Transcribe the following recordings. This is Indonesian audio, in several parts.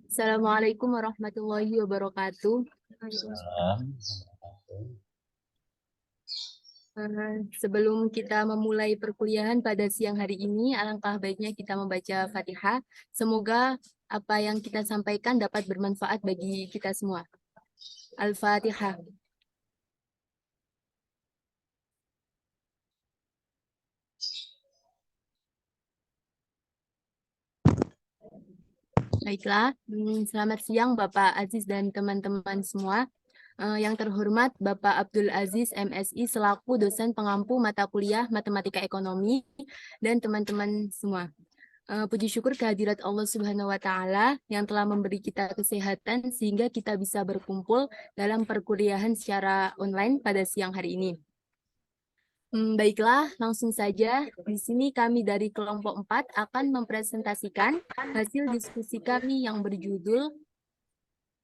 Assalamualaikum warahmatullahi wabarakatuh. Sebelum kita memulai perkuliahan pada siang hari ini, alangkah baiknya kita membaca Fatihah. Semoga apa yang kita sampaikan dapat bermanfaat bagi kita semua. Al-Fatihah. Baiklah, selamat siang Bapak Aziz dan teman-teman semua. Yang terhormat Bapak Abdul Aziz MSI selaku dosen pengampu mata kuliah Matematika Ekonomi dan teman-teman semua. Puji syukur kehadirat Allah Subhanahu wa Ta'ala yang telah memberi kita kesehatan sehingga kita bisa berkumpul dalam perkuliahan secara online pada siang hari ini. Baiklah, langsung saja. Di sini kami dari kelompok 4 akan mempresentasikan hasil diskusi kami yang berjudul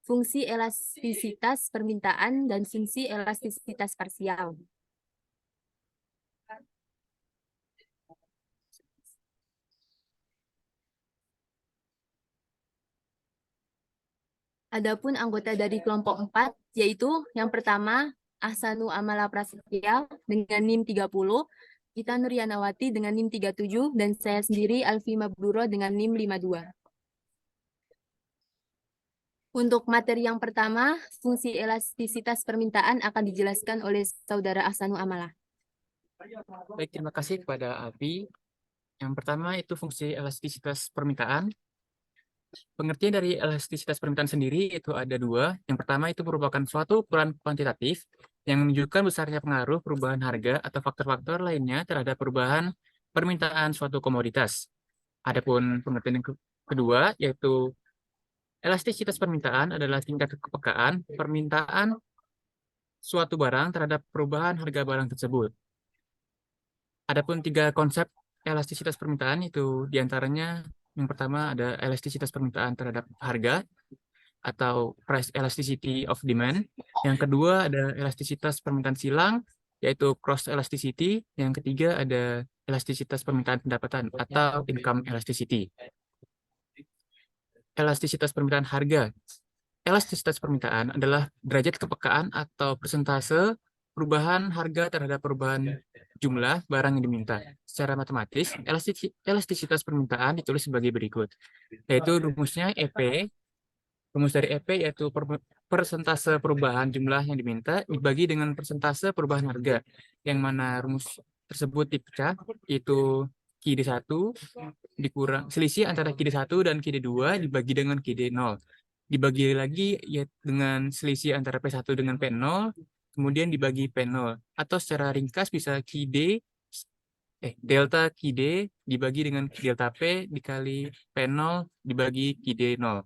Fungsi elastisitas permintaan dan fungsi elastisitas parsial. Adapun anggota dari kelompok 4, yaitu yang pertama, Ahsanu Amala Prasetya dengan NIM 30, Gita Nuryanawati dengan NIM 37, dan saya sendiri Alfi Mabruro dengan NIM 52. Untuk materi yang pertama, fungsi elastisitas permintaan akan dijelaskan oleh Saudara Ahsanu Amala. Baik, terima kasih kepada Alfi. Yang pertama itu fungsi elastisitas permintaan. Pengertian dari elastisitas permintaan sendiri itu ada dua. Yang pertama itu merupakan suatu ukuran kuantitatif yang menunjukkan besarnya pengaruh perubahan harga atau faktor-faktor lainnya terhadap perubahan permintaan suatu komoditas. Adapun pengertian yang kedua yaitu elastisitas permintaan adalah tingkat kepekaan permintaan suatu barang terhadap perubahan harga barang tersebut. Adapun tiga konsep elastisitas permintaan itu diantaranya yang pertama ada elastisitas permintaan terhadap harga atau price elasticity of demand. Yang kedua ada elastisitas permintaan silang yaitu cross elasticity. Yang ketiga ada elastisitas permintaan pendapatan atau income elasticity. Elastisitas permintaan harga. Elastisitas permintaan adalah derajat kepekaan atau persentase perubahan harga terhadap perubahan jumlah barang yang diminta. Secara matematis, elastisitas permintaan ditulis sebagai berikut, yaitu rumusnya EP. Rumus dari EP yaitu persentase perubahan jumlah yang diminta dibagi dengan persentase perubahan harga, yang mana rumus tersebut dipecah, itu QD1 dikurang selisih antara QD1 dan QD2 dibagi dengan QD0. Dibagi lagi ya dengan selisih antara P1 dengan P0, kemudian dibagi P0. Atau secara ringkas bisa delta QD dibagi dengan delta P dikali P0 dibagi QD0.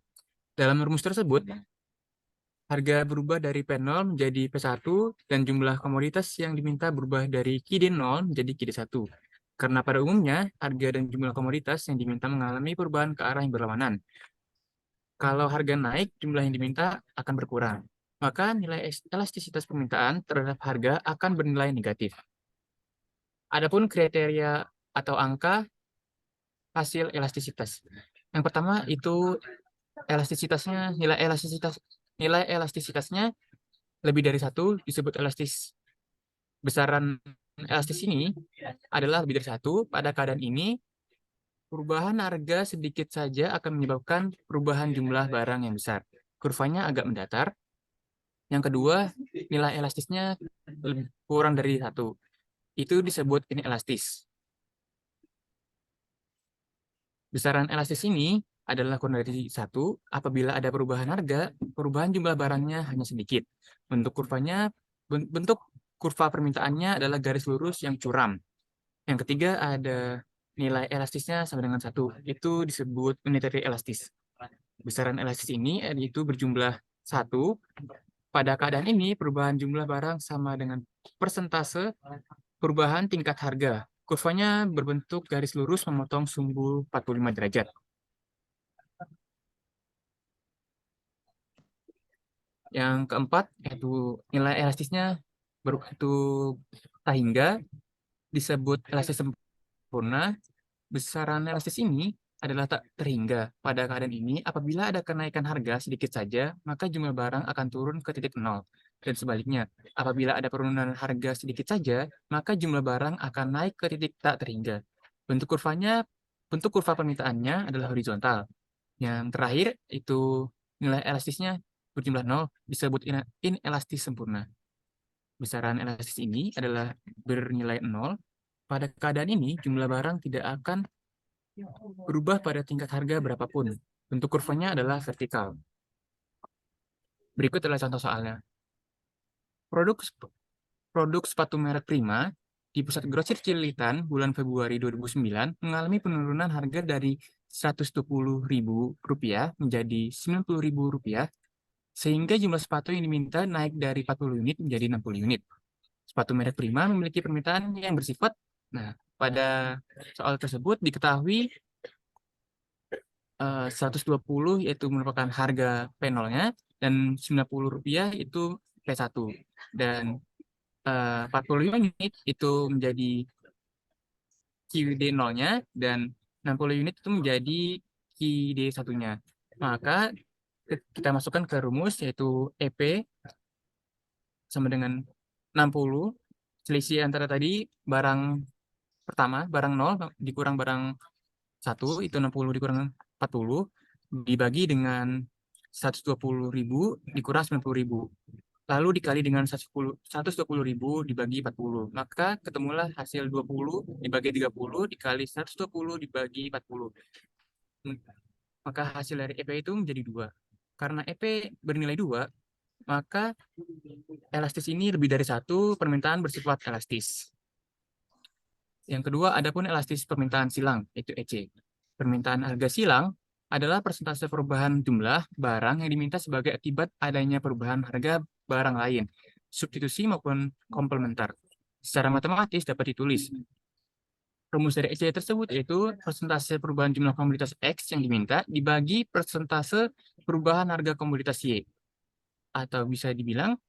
Dalam rumus tersebut, harga berubah dari P0 menjadi P1 dan jumlah komoditas yang diminta berubah dari QD0 menjadi QD1. Karena pada umumnya, harga dan jumlah komoditas yang diminta mengalami perubahan ke arah yang berlawanan. Kalau harga naik, jumlah yang diminta akan berkurang. Maka nilai elastisitas permintaan terhadap harga akan bernilai negatif. Adapun kriteria atau angka hasil elastisitas. Yang pertama itu elastisitasnya, nilai elastisitasnya lebih dari satu disebut elastis. Besaran elastis ini adalah lebih dari satu. Pada keadaan ini, perubahan harga sedikit saja akan menyebabkan perubahan jumlah barang yang besar. Kurvanya agak mendatar. Yang kedua, nilai elastisnya kurang dari satu. Itu disebut inelastis. Besaran elastis ini adalah kurang dari satu apabila ada perubahan harga, perubahan jumlah barangnya hanya sedikit. Bentuk kurva permintaannya adalah garis lurus yang curam. Yang ketiga ada nilai elastisnya sama dengan satu. Itu disebut unitary elastis. Besaran elastis ini itu berjumlah satu. Pada keadaan ini, perubahan jumlah barang sama dengan persentase perubahan tingkat harga. Kurvanya berbentuk garis lurus memotong sumbu 45 derajat. Yang keempat, yaitu nilai elastisnya itu sehingga disebut elastis sempurna. Besaran elastis ini adalah tak terhingga. Pada keadaan ini, apabila ada kenaikan harga sedikit saja, maka jumlah barang akan turun ke titik nol. Dan sebaliknya, apabila ada penurunan harga sedikit saja, maka jumlah barang akan naik ke titik tak terhingga. Bentuk kurva permintaannya adalah horizontal. Yang terakhir itu nilai elastisnya berjumlah nol, disebut inelastis sempurna. Besaran elastis ini adalah bernilai nol. Pada keadaan ini, jumlah barang tidak akan berubah pada tingkat harga berapapun. Bentuk kurvanya adalah vertikal. Berikut adalah contoh soalnya. Produk produk sepatu merek Prima di Pusat Grosir Cililitan bulan Februari 2009 mengalami penurunan harga dari Rp120.000 menjadi Rp90.000, sehingga jumlah sepatu yang diminta naik dari 40 unit menjadi 60 unit. Sepatu merek Prima memiliki permintaan yang bersifat, nah, pada soal tersebut diketahui 120 yaitu merupakan harga P0-nya, dan Rp90 itu P1. Dan 40 unit itu menjadi QD0-nya, dan 60 unit itu menjadi QD1-nya. Maka kita masukkan ke rumus, yaitu EP sama dengan 60. Selisih antara tadi barang pertama, barang 0 dikurang barang 1, itu 60 dikurang 40, dibagi dengan 120.000 dikurang 90.000. Lalu dikali dengan 120.000 dibagi 40. Maka ketemulah hasil 20 dibagi 30 dikali 120 dibagi 40. Maka hasil dari EP itu menjadi 2. Karena EP bernilai 2, maka elastis ini lebih dari 1, permintaan bersifat elastis. Yang kedua, adapun elastis permintaan silang, yaitu EC. Permintaan harga silang adalah persentase perubahan jumlah barang yang diminta sebagai akibat adanya perubahan harga barang lain, substitusi maupun komplementer. Secara matematis dapat ditulis. Rumus dari EC tersebut yaitu persentase perubahan jumlah komoditas X yang diminta dibagi persentase perubahan harga komoditas Y. Atau bisa dibilang,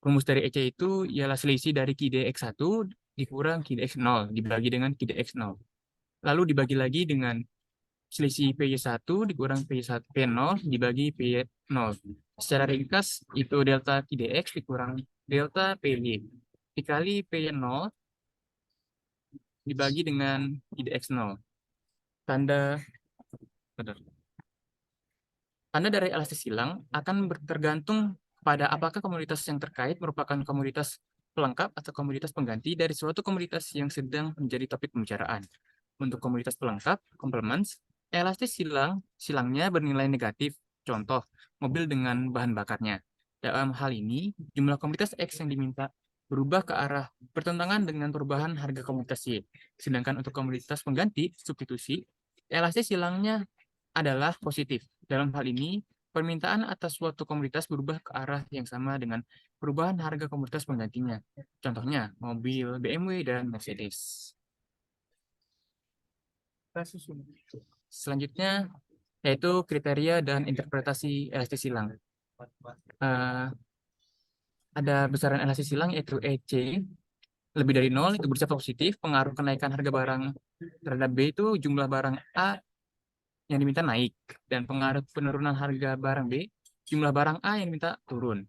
rumus dari EC itu ialah selisih dari QD X1 dikurang QD X0 dibagi dengan QD X0. Lalu dibagi lagi dengan selisih PY1 dikurang PY1, P0 dibagi PY0. Secara ringkas, itu delta QDX dikurang delta PY. Dikali PY0 dibagi dengan QDX0. Tanda dari elastis silang akan tergantung pada apakah komoditas yang terkait merupakan komoditas pelengkap atau komoditas pengganti dari suatu komoditas yang sedang menjadi topik pembicaraan. Untuk komoditas pelengkap, complements, elastis silangnya bernilai negatif. Contoh, mobil dengan bahan bakarnya. Dalam hal ini, jumlah komoditas X yang diminta berubah ke arah bertentangan dengan perubahan harga komoditas Y. Sedangkan untuk komoditas pengganti, substitusi, elastis silangnya adalah positif. Dalam hal ini, permintaan atas suatu komoditas berubah ke arah yang sama dengan perubahan harga komoditas penggantinya. Contohnya, mobil BMW dan Mercedes. Selanjutnya, yaitu kriteria dan interpretasi elastis silang. Ada besaran elastis silang yaitu EC lebih dari 0 itu bersifat positif. Pengaruh kenaikan harga barang terhadap B itu jumlah barang A yang diminta naik, dan pengaruh penurunan harga barang B, jumlah barang A yang diminta turun.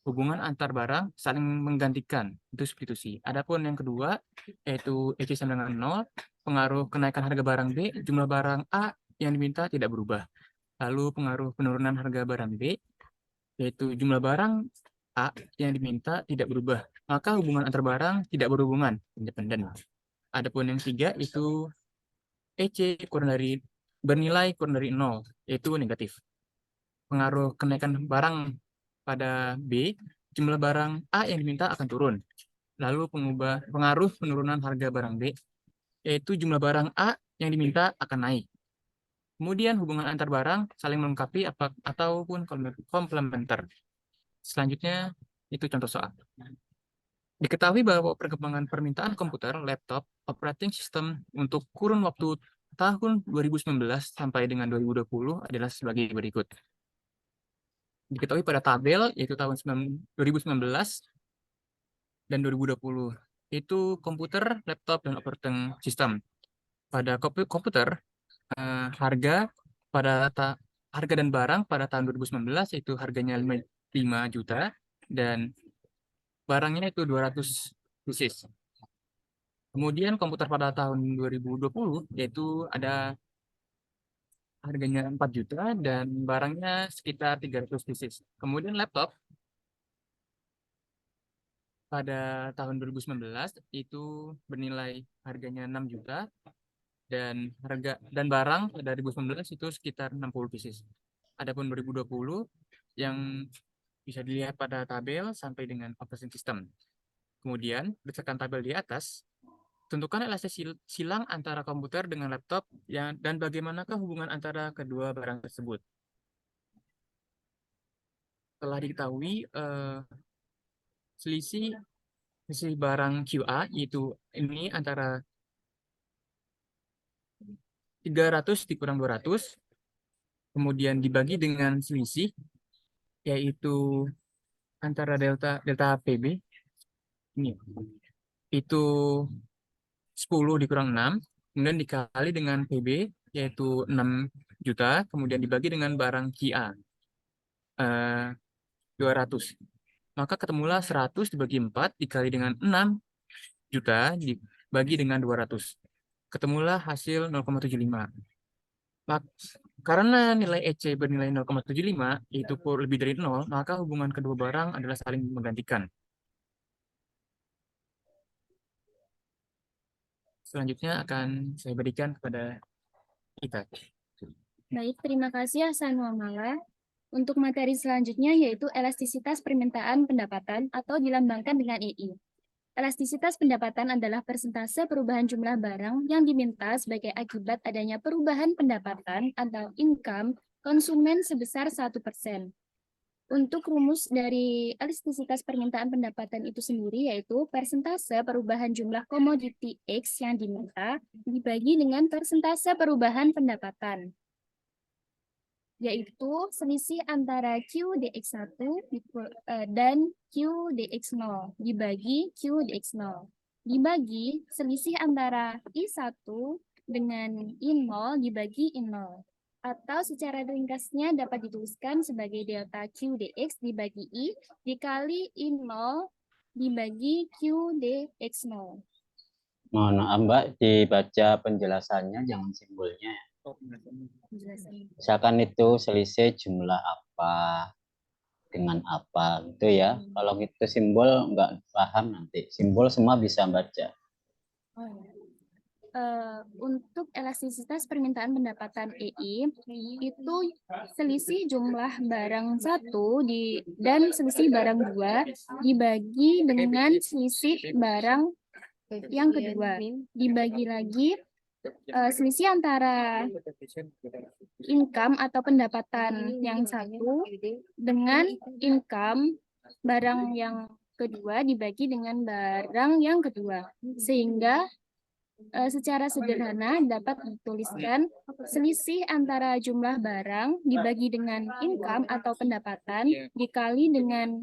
Hubungan antar barang saling menggantikan, itu substitusi. Adapun yang kedua, yaitu EC sama dengan 0, pengaruh kenaikan harga barang B, jumlah barang A yang diminta tidak berubah. Lalu pengaruh penurunan harga barang B, yaitu jumlah barang A yang diminta tidak berubah. Maka hubungan antar barang tidak berhubungan, independen. Adapun yang ketiga, itu EC bernilai kurang dari 0, yaitu negatif. Pengaruh kenaikan barang pada B, jumlah barang A yang diminta akan turun. Lalu pengaruh penurunan harga barang B, yaitu jumlah barang A yang diminta akan naik. Kemudian hubungan antar barang saling melengkapi ataupun komplementer. Selanjutnya, itu contoh soal. Diketahui bahwa perkembangan permintaan komputer, laptop, operating system untuk kurun waktu tahun 2019 sampai dengan 2020 adalah sebagai berikut. Diketahui pada tabel, yaitu tahun 2019 dan 2020. Itu komputer, laptop, dan operating system. Pada komputer, harga harga dan barang pada tahun 2019 yaitu harganya 5 juta dan barangnya itu 200 pieces. Kemudian komputer pada tahun 2020 yaitu ada harganya 4 juta dan barangnya sekitar 300 pieces. Kemudian laptop pada tahun 2019 itu bernilai harganya 6 juta dan barang pada 2019 itu sekitar 60 pieces. Adapun 2020 yang bisa dilihat pada tabel sampai dengan operating system. Kemudian berdasarkan tabel di atas, tentukan elastis silang antara komputer dengan laptop dan bagaimanakah hubungan antara kedua barang tersebut. Telah diketahui selisih barang QA itu ini antara 300 dikurang 200, kemudian dibagi dengan selisih yaitu antara delta PB ini itu 10 dikurang 6, kemudian dikali dengan PB yaitu 6 juta, kemudian dibagi dengan barang QA 200. Maka ketemulah 100 dibagi 4 dikali dengan 6 juta dibagi dengan 200. Ketemulah hasil 0,75. Karena nilai EC bernilai 0,75, yaitu lebih dari 0, maka hubungan kedua barang adalah saling menggantikan. Selanjutnya akan saya berikan kepada Ita. Baik, terima kasih Hasan Muamala. Untuk materi selanjutnya yaitu elastisitas permintaan pendapatan atau dilambangkan dengan EI. Elastisitas pendapatan adalah persentase perubahan jumlah barang yang diminta sebagai akibat adanya perubahan pendapatan atau income konsumen sebesar 1%. Untuk rumus dari elastisitas permintaan pendapatan itu sendiri yaitu persentase perubahan jumlah komoditi X yang diminta dibagi dengan persentase perubahan pendapatan, yaitu selisih antara Q dx1 dan Q dx0 dibagi Q dx0 dibagi selisih antara I1 dengan I0 dibagi I0. Atau secara ringkasnya dapat dituliskan sebagai delta Q dx dibagi I dikali I0 dibagi Q dx0. Mohon maaf Mbak, dibaca penjelasannya, jangan simbolnya. Misalkan itu selisih jumlah apa dengan apa gitu ya. Kalau itu simbol nggak paham nanti. Simbol semua bisa baca. Untuk elastisitas permintaan pendapatan EI itu selisih jumlah barang 1 dan selisih barang 2 dibagi dengan selisih barang yang kedua dibagi lagi selisih antara income atau pendapatan yang 1 dengan income barang yang kedua dibagi dengan barang yang kedua, sehingga secara sederhana dapat dituliskan selisih antara jumlah barang dibagi dengan income atau pendapatan dikali dengan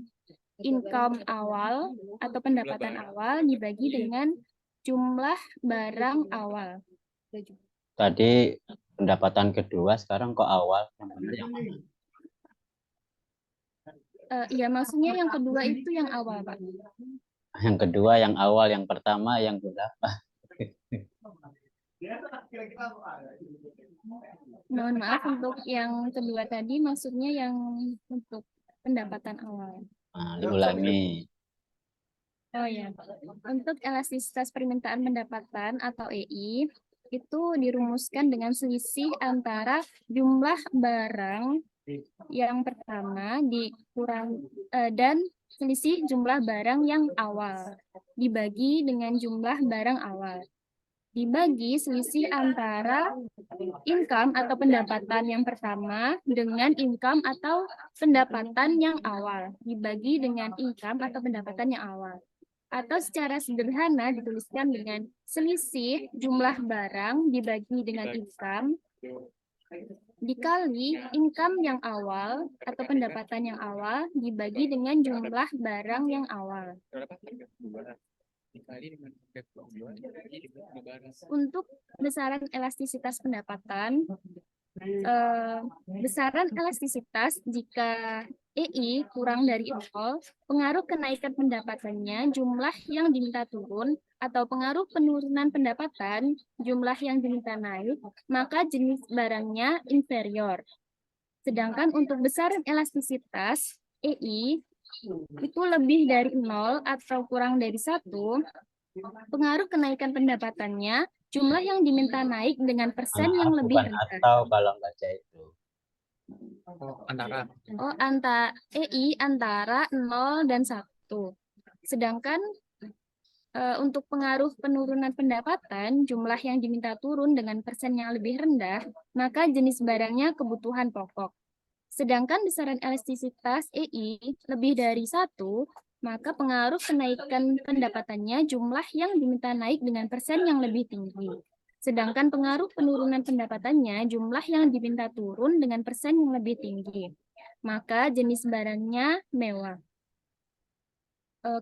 income awal atau pendapatan awal dibagi dengan jumlah barang awal. Tadi pendapatan kedua, sekarang kok awal? Yang benar yang mana? Iya, maksudnya yang kedua itu yang awal, Pak. Yang kedua yang awal, yang pertama yang berapa? Mohon maaf, untuk yang kedua tadi maksudnya yang untuk pendapatan awal. Nah, diulangi. Oh ya, untuk elastisitas permintaan pendapatan atau EI itu dirumuskan dengan selisih antara jumlah barang yang pertama dan selisih jumlah barang yang awal dibagi dengan jumlah barang awal dibagi selisih antara income atau pendapatan yang pertama dengan income atau pendapatan yang awal dibagi dengan income atau pendapatan yang awal. Atau secara sederhana dituliskan dengan selisih jumlah barang dibagi dengan income dikali income yang awal atau pendapatan yang awal dibagi dengan jumlah barang yang awal. Untuk besaran elastisitas pendapatan. Besaran elastisitas jika EI kurang dari 0, pengaruh kenaikan pendapatannya jumlah yang diminta turun, atau pengaruh penurunan pendapatan jumlah yang diminta naik, maka jenis barangnya inferior. Sedangkan untuk besaran elastisitas EI itu lebih dari 0 atau kurang dari 1, pengaruh kenaikan pendapatannya jumlah yang diminta naik dengan persen yang lebih Bukan rendah. atau kalau baca itu. Antara. EI antara 0 dan 1. Sedangkan untuk pengaruh penurunan pendapatan, jumlah yang diminta turun dengan persen yang lebih rendah, maka jenis barangnya kebutuhan pokok. Sedangkan besaran elastisitas EI lebih dari 1, maka pengaruh kenaikan pendapatannya jumlah yang diminta naik dengan persen yang lebih tinggi. Sedangkan pengaruh penurunan pendapatannya jumlah yang diminta turun dengan persen yang lebih tinggi. Maka jenis barangnya mewah.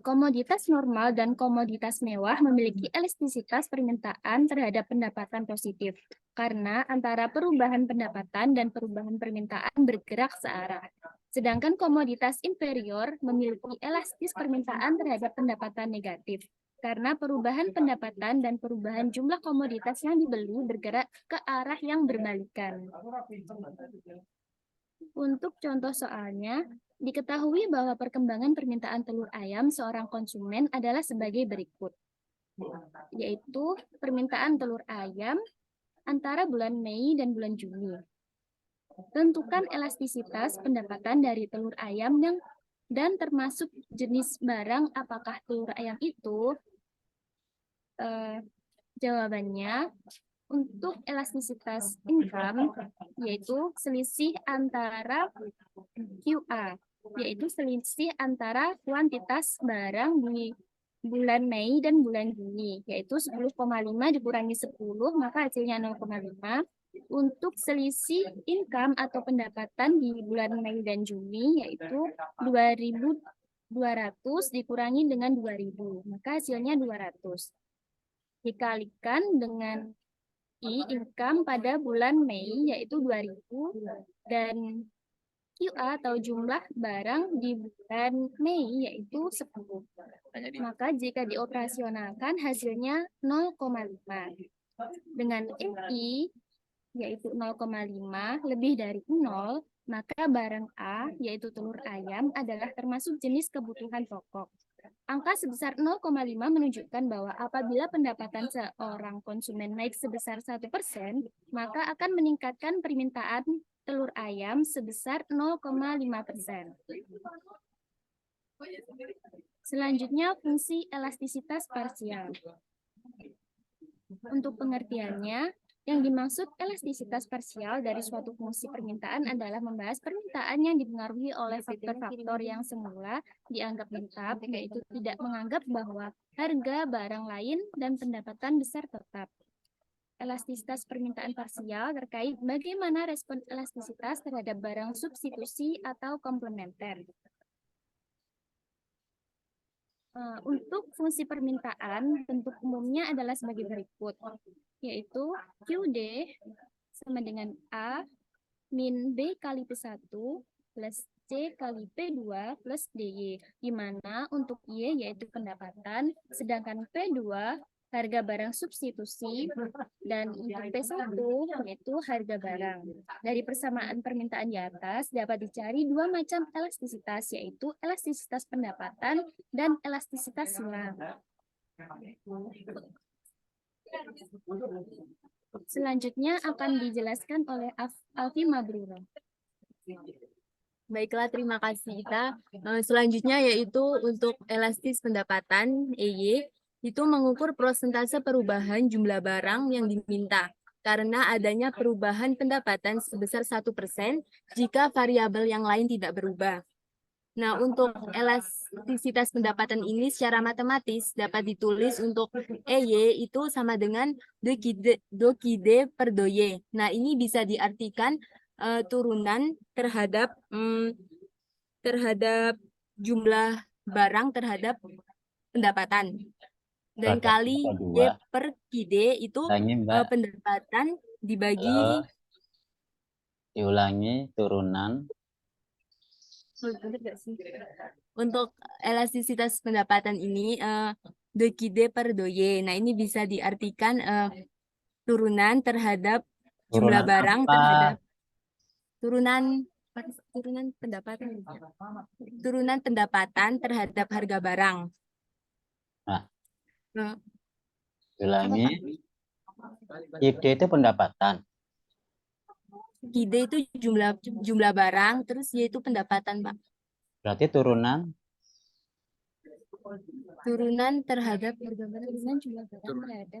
Komoditas normal dan komoditas mewah memiliki elastisitas permintaan terhadap pendapatan positif, karena antara perubahan pendapatan dan perubahan permintaan bergerak searah. Sedangkan komoditas inferior memiliki elastis permintaan terhadap pendapatan negatif, karena perubahan pendapatan dan perubahan jumlah komoditas yang dibeli bergerak ke arah yang berbalikan. Untuk contoh soalnya, diketahui bahwa perkembangan permintaan telur ayam seorang konsumen adalah sebagai berikut, yaitu permintaan telur ayam antara bulan Mei dan bulan Juni. Tentukan elastisitas pendapatan dari telur ayam dan termasuk jenis barang apakah telur ayam itu. Jawabannya, untuk elastisitas income, yaitu selisih antara QA, yaitu selisih antara kuantitas barang di bulan Mei dan bulan Juni, yaitu 10,5 dikurangi 10, maka hasilnya 0,5. Untuk selisih income atau pendapatan di bulan Mei dan Juni, yaitu 2.200 dikurangi dengan 2.000, maka hasilnya 200. Dikalikan dengan income pada bulan Mei, yaitu 2.000, dan QA atau jumlah barang di bulan Mei, yaitu 10. Maka jika dioperasionalkan hasilnya 0,5. Dengan EI, yaitu 0,5 lebih dari 0, maka barang A, yaitu telur ayam, adalah termasuk jenis kebutuhan pokok. Angka sebesar 0,5 menunjukkan bahwa apabila pendapatan seorang konsumen naik sebesar 1%, maka akan meningkatkan permintaan telur ayam sebesar 0,5%. Selanjutnya, fungsi elastisitas parsial. Untuk pengertiannya, yang dimaksud elastisitas parsial dari suatu fungsi permintaan adalah membahas permintaan yang dipengaruhi oleh faktor-faktor yang semula dianggap tetap, yaitu tidak menganggap bahwa harga barang lain dan pendapatan besar tetap. Elastisitas permintaan parsial terkait bagaimana respon elastisitas terhadap barang substitusi atau komplementer. Untuk fungsi permintaan, bentuk umumnya adalah sebagai berikut, yaitu QD sama dengan A min B kali P1 plus C kali P2 plus DY, di mana untuk Y yaitu pendapatan, sedangkan P2 harga barang substitusi, dan untuk P1 yaitu harga barang. Dari persamaan permintaan di atas dapat dicari dua macam elastisitas, yaitu elastisitas pendapatan dan elastisitas silang. Selanjutnya akan dijelaskan oleh Alfi Mabrura. Baiklah, terima kasih Ita. Selanjutnya yaitu untuk elastis pendapatan EY, itu mengukur persentase perubahan jumlah barang yang diminta karena adanya perubahan pendapatan sebesar 1% jika variabel yang lain tidak berubah. Nah, untuk elastisitas pendapatan ini secara matematis dapat ditulis untuk EY itu sama dengan do-Q-D per do-Y. Nah, ini bisa diartikan turunan terhadap jumlah barang terhadap pendapatan. Dan Terhadap kali berapa? Y Dua. per QD itu Ulangi, Mbak. pendapatan dibagi Halo. Diulangi turunan. Bener nggak sih? Untuk elastisitas pendapatan ini do QD per do Y. Nah, ini bisa diartikan turunan terhadap jumlah Turunan barang apa? terhadap turunan turunan pendapatan turunan pendapatan terhadap harga barang. Nah, Nah, ulangi. Ide itu pendapatan. QD itu jumlah barang, terus Y itu pendapatan, Pak. Berarti turunan. Turunan terhadap harga barang. Turunan jumlah barang terhadap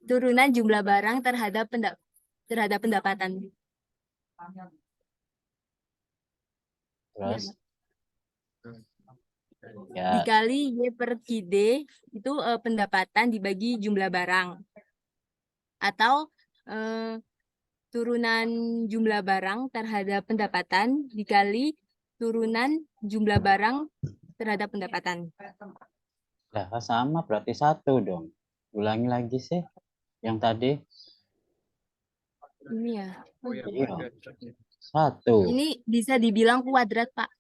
Turunan jumlah barang terhadap pendapatan. Terus. Ya. Dikali Y per QD itu pendapatan dibagi jumlah barang. Atau turunan jumlah barang terhadap pendapatan dikali turunan jumlah barang terhadap pendapatan. Lah, sama berarti satu dong. Ulangi lagi sih. Yang tadi. Ini ya. Iya. Satu. Ini bisa dibilang kuadrat, Pak.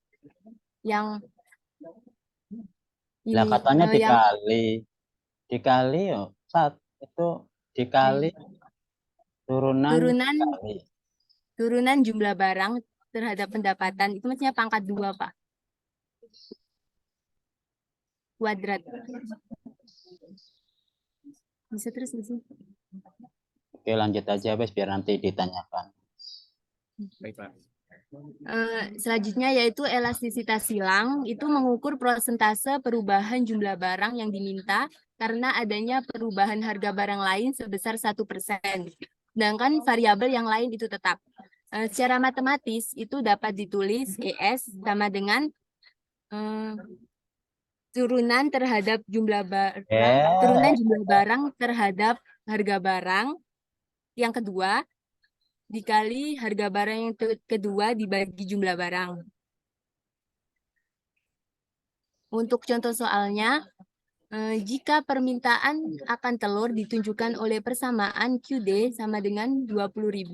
Yang Lah ini katanya yang dikali yo itu dikali turunan turunan dikali. turunan jumlah barang terhadap pendapatan itu maksudnya pangkat 2, Pak. Kuadrat. Bisa terus nggak sih? Oke, lanjut aja Bes biar nanti ditanyakan. Baik, Pak. Selanjutnya yaitu elastisitas silang, itu mengukur persentase perubahan jumlah barang yang diminta karena adanya perubahan harga barang lain sebesar 1%. Sedangkan variabel yang lain itu tetap. Secara matematis itu dapat ditulis ES sama dengan turunan terhadap jumlah barang, turunan jumlah barang terhadap harga barang yang kedua dikali harga barang yang kedua dibagi jumlah barang. Untuk contoh soalnya, jika permintaan akan telur ditunjukkan oleh persamaan QD sama dengan 20.000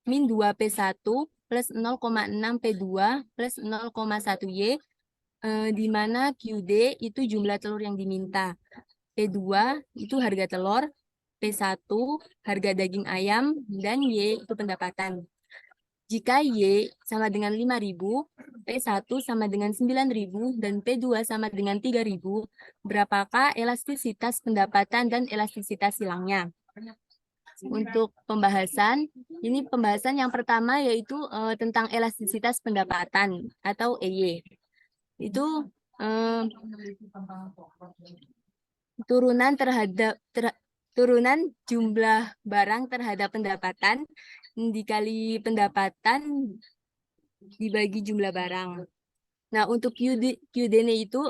min 2P1 plus 0,6 P2 plus 0,1 Y, di mana QD itu jumlah telur yang diminta. P2 itu harga telur, P1 harga daging ayam, dan Y itu pendapatan. Jika Y sama dengan 5.000, P1 sama dengan 9.000, dan P2 sama dengan 3.000, berapakah elastisitas pendapatan dan elastisitas silangnya? Untuk pembahasan, ini pembahasan yang pertama yaitu tentang elastisitas pendapatan atau EY. Itu turunan jumlah barang terhadap pendapatan dikali pendapatan dibagi jumlah barang. Nah, untuk QD-nya itu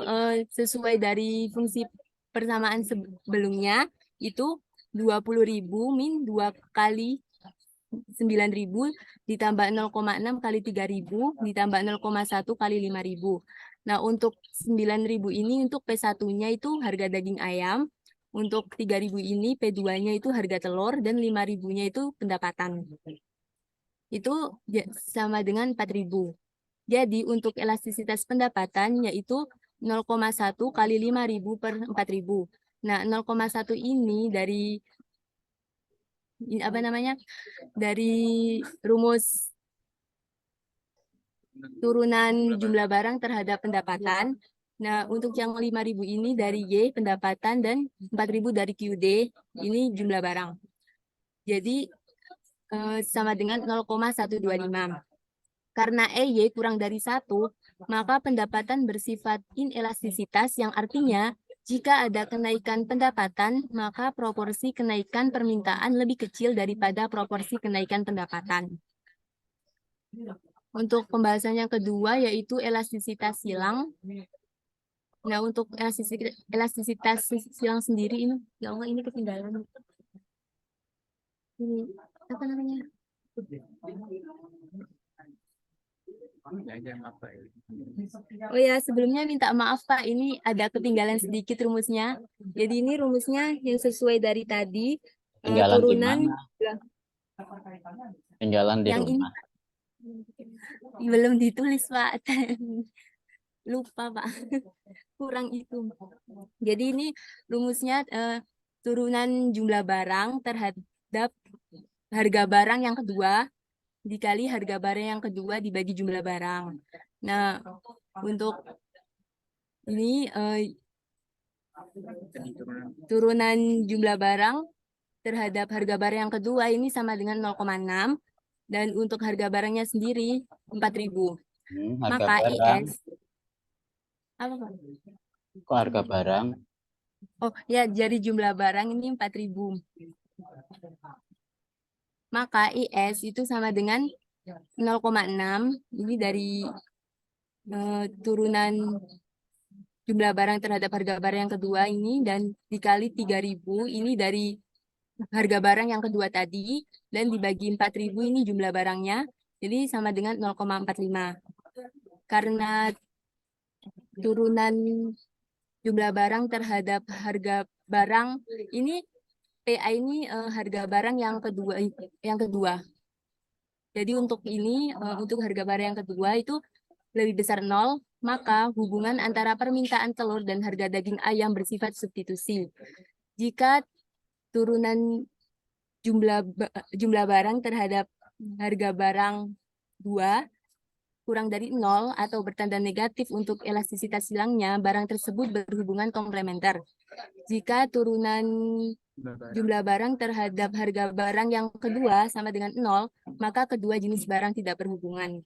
sesuai dari fungsi persamaan sebelumnya itu 20.000 min 2 kali 9.000 ditambah 0,6 kali 3.000 ditambah 0,1 kali 5.000. Nah, untuk 9.000 ini untuk P1-nya itu harga daging ayam, untuk 3.000 ini P2-nya itu harga telur, dan 5.000-nya itu pendapatan. Itu sama dengan 4.000. Jadi untuk elastisitas pendapatan yaitu 0,1 kali 5.000 per 4.000. Nah, 0,1 ini dari dari rumus turunan jumlah barang terhadap pendapatan. Nah, untuk yang 5.000 ini dari Y pendapatan dan 4.000 dari QD ini jumlah barang. Jadi sama dengan 0,125. Karena EY kurang dari 1, maka pendapatan bersifat inelastisitas yang artinya jika ada kenaikan pendapatan, maka proporsi kenaikan permintaan lebih kecil daripada proporsi kenaikan pendapatan. Untuk pembahasan yang kedua yaitu elastisitas silang. Nah, untuk elastisitas silang sendiri ini, ya Allah ini ketinggalan. Ini apa namanya? Nggak ada apa ya. Oh ya, sebelumnya minta maaf Pak, ini ada ketinggalan sedikit rumusnya. Jadi ini rumusnya yang sesuai dari tadi, Tinggalan di turunan mana? Tinggalan di yang ini rumah. belum ditulis Pak. Lupa Pak, kurang itu. Jadi ini rumusnya turunan jumlah barang terhadap harga barang yang kedua dikali harga barang yang kedua dibagi jumlah barang. Nah, untuk ini Jadi turunan jumlah barang terhadap harga barang yang kedua ini sama dengan 0,6 dan untuk harga barangnya sendiri 4.000. Harga Maka barang. IS apa Pak? Kok harga barang? Oh ya, jadi jumlah barang ini 4.000. Maka IS itu sama dengan 0,6 ini dari turunan jumlah barang terhadap harga barang yang kedua ini dan dikali 3.000 ini dari harga barang yang kedua tadi dan dibagi 4.000 ini jumlah barangnya. Jadi sama dengan 0,45. Karena turunan jumlah barang terhadap harga barang ini PA ini harga barang yang kedua. Jadi untuk ini untuk harga barang yang kedua itu lebih besar 0, maka hubungan antara permintaan telur dan harga daging ayam bersifat substitusi. Jika turunan jumlah barang terhadap harga barang 2 kurang dari 0 atau bertanda negatif untuk elastisitas silangnya, barang tersebut berhubungan komplementer. Jika turunan jumlah barang terhadap harga barang yang kedua sama dengan 0, maka kedua jenis barang tidak berhubungan.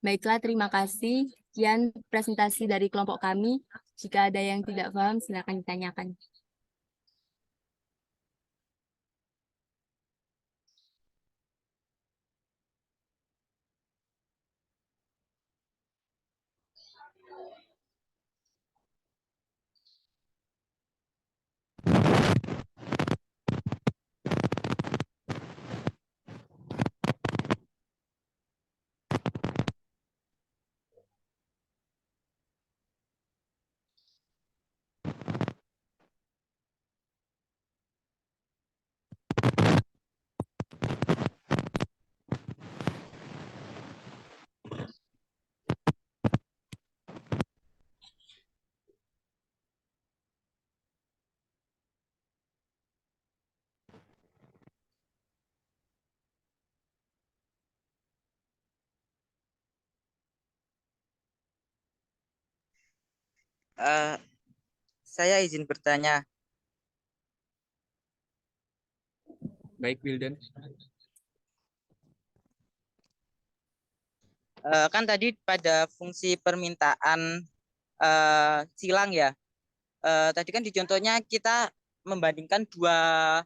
Baiklah, terima kasih. Sekian presentasi dari kelompok kami. Jika ada yang tidak paham, silakan ditanyakan. Eh, saya izin bertanya. baik Wildan. Kan tadi pada fungsi permintaan silang ya. Tadi kan di contohnya kita membandingkan dua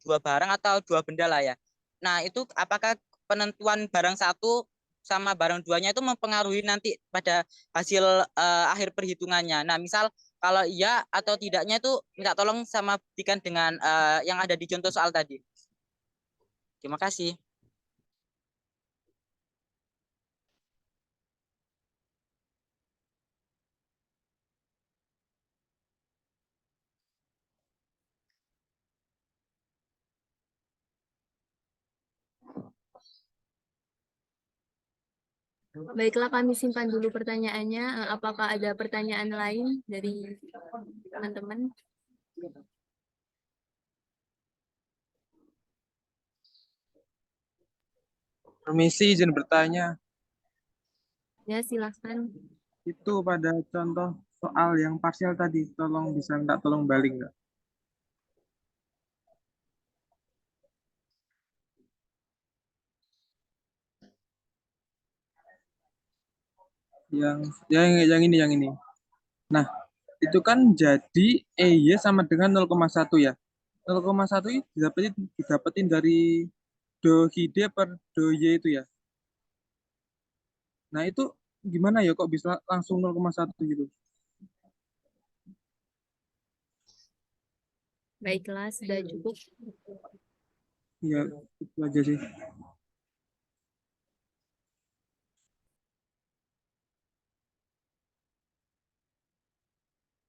barang atau dua benda lah ya. Nah, itu apakah penentuan barang satu sama barang duanya itu mempengaruhi nanti pada hasil akhir perhitungannya. Nah, misal kalau iya atau tidaknya itu minta tolong sama buktikan dengan yang ada di contoh soal tadi. Terima kasih. Baiklah, kami simpan dulu pertanyaannya. Apakah ada pertanyaan lain dari teman-teman? Permisi, izin bertanya. Ya, silakan. Itu pada contoh soal yang parsial tadi, tolong bisa minta tolong balik nggak? Yang ini. Nah, itu kan jadi EY sama dengan 0,1 ya. 0,1 itu didapetin dari do hide per do y itu ya. Nah, itu gimana ya kok bisa langsung 0,1 gitu? Baiklah, sudah cukup. Ya, itu aja sih.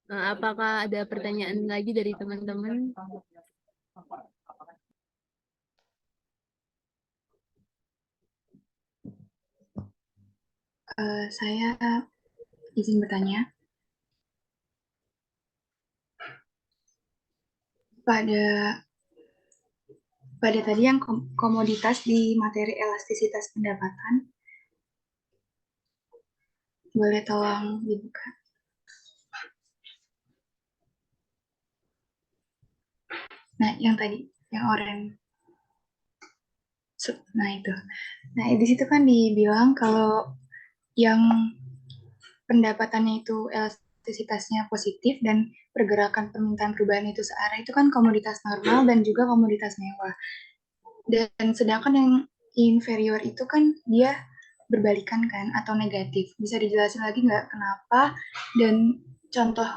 Apakah ada pertanyaan lagi dari teman-teman? Saya izin bertanya. Pada pada tadi yang komoditas di materi elastisitas pendapatan, boleh tolong dibuka? Nah, yang tadi, yang oranye. Nah, itu. Nah, di situ kan dibilang kalau yang pendapatannya itu elastisitasnya positif dan pergerakan permintaan perubahan itu searah, itu kan komoditas normal dan juga komoditas mewah. Dan sedangkan yang inferior itu kan dia berbalikan kan atau negatif. Bisa dijelasin lagi nggak kenapa dan contoh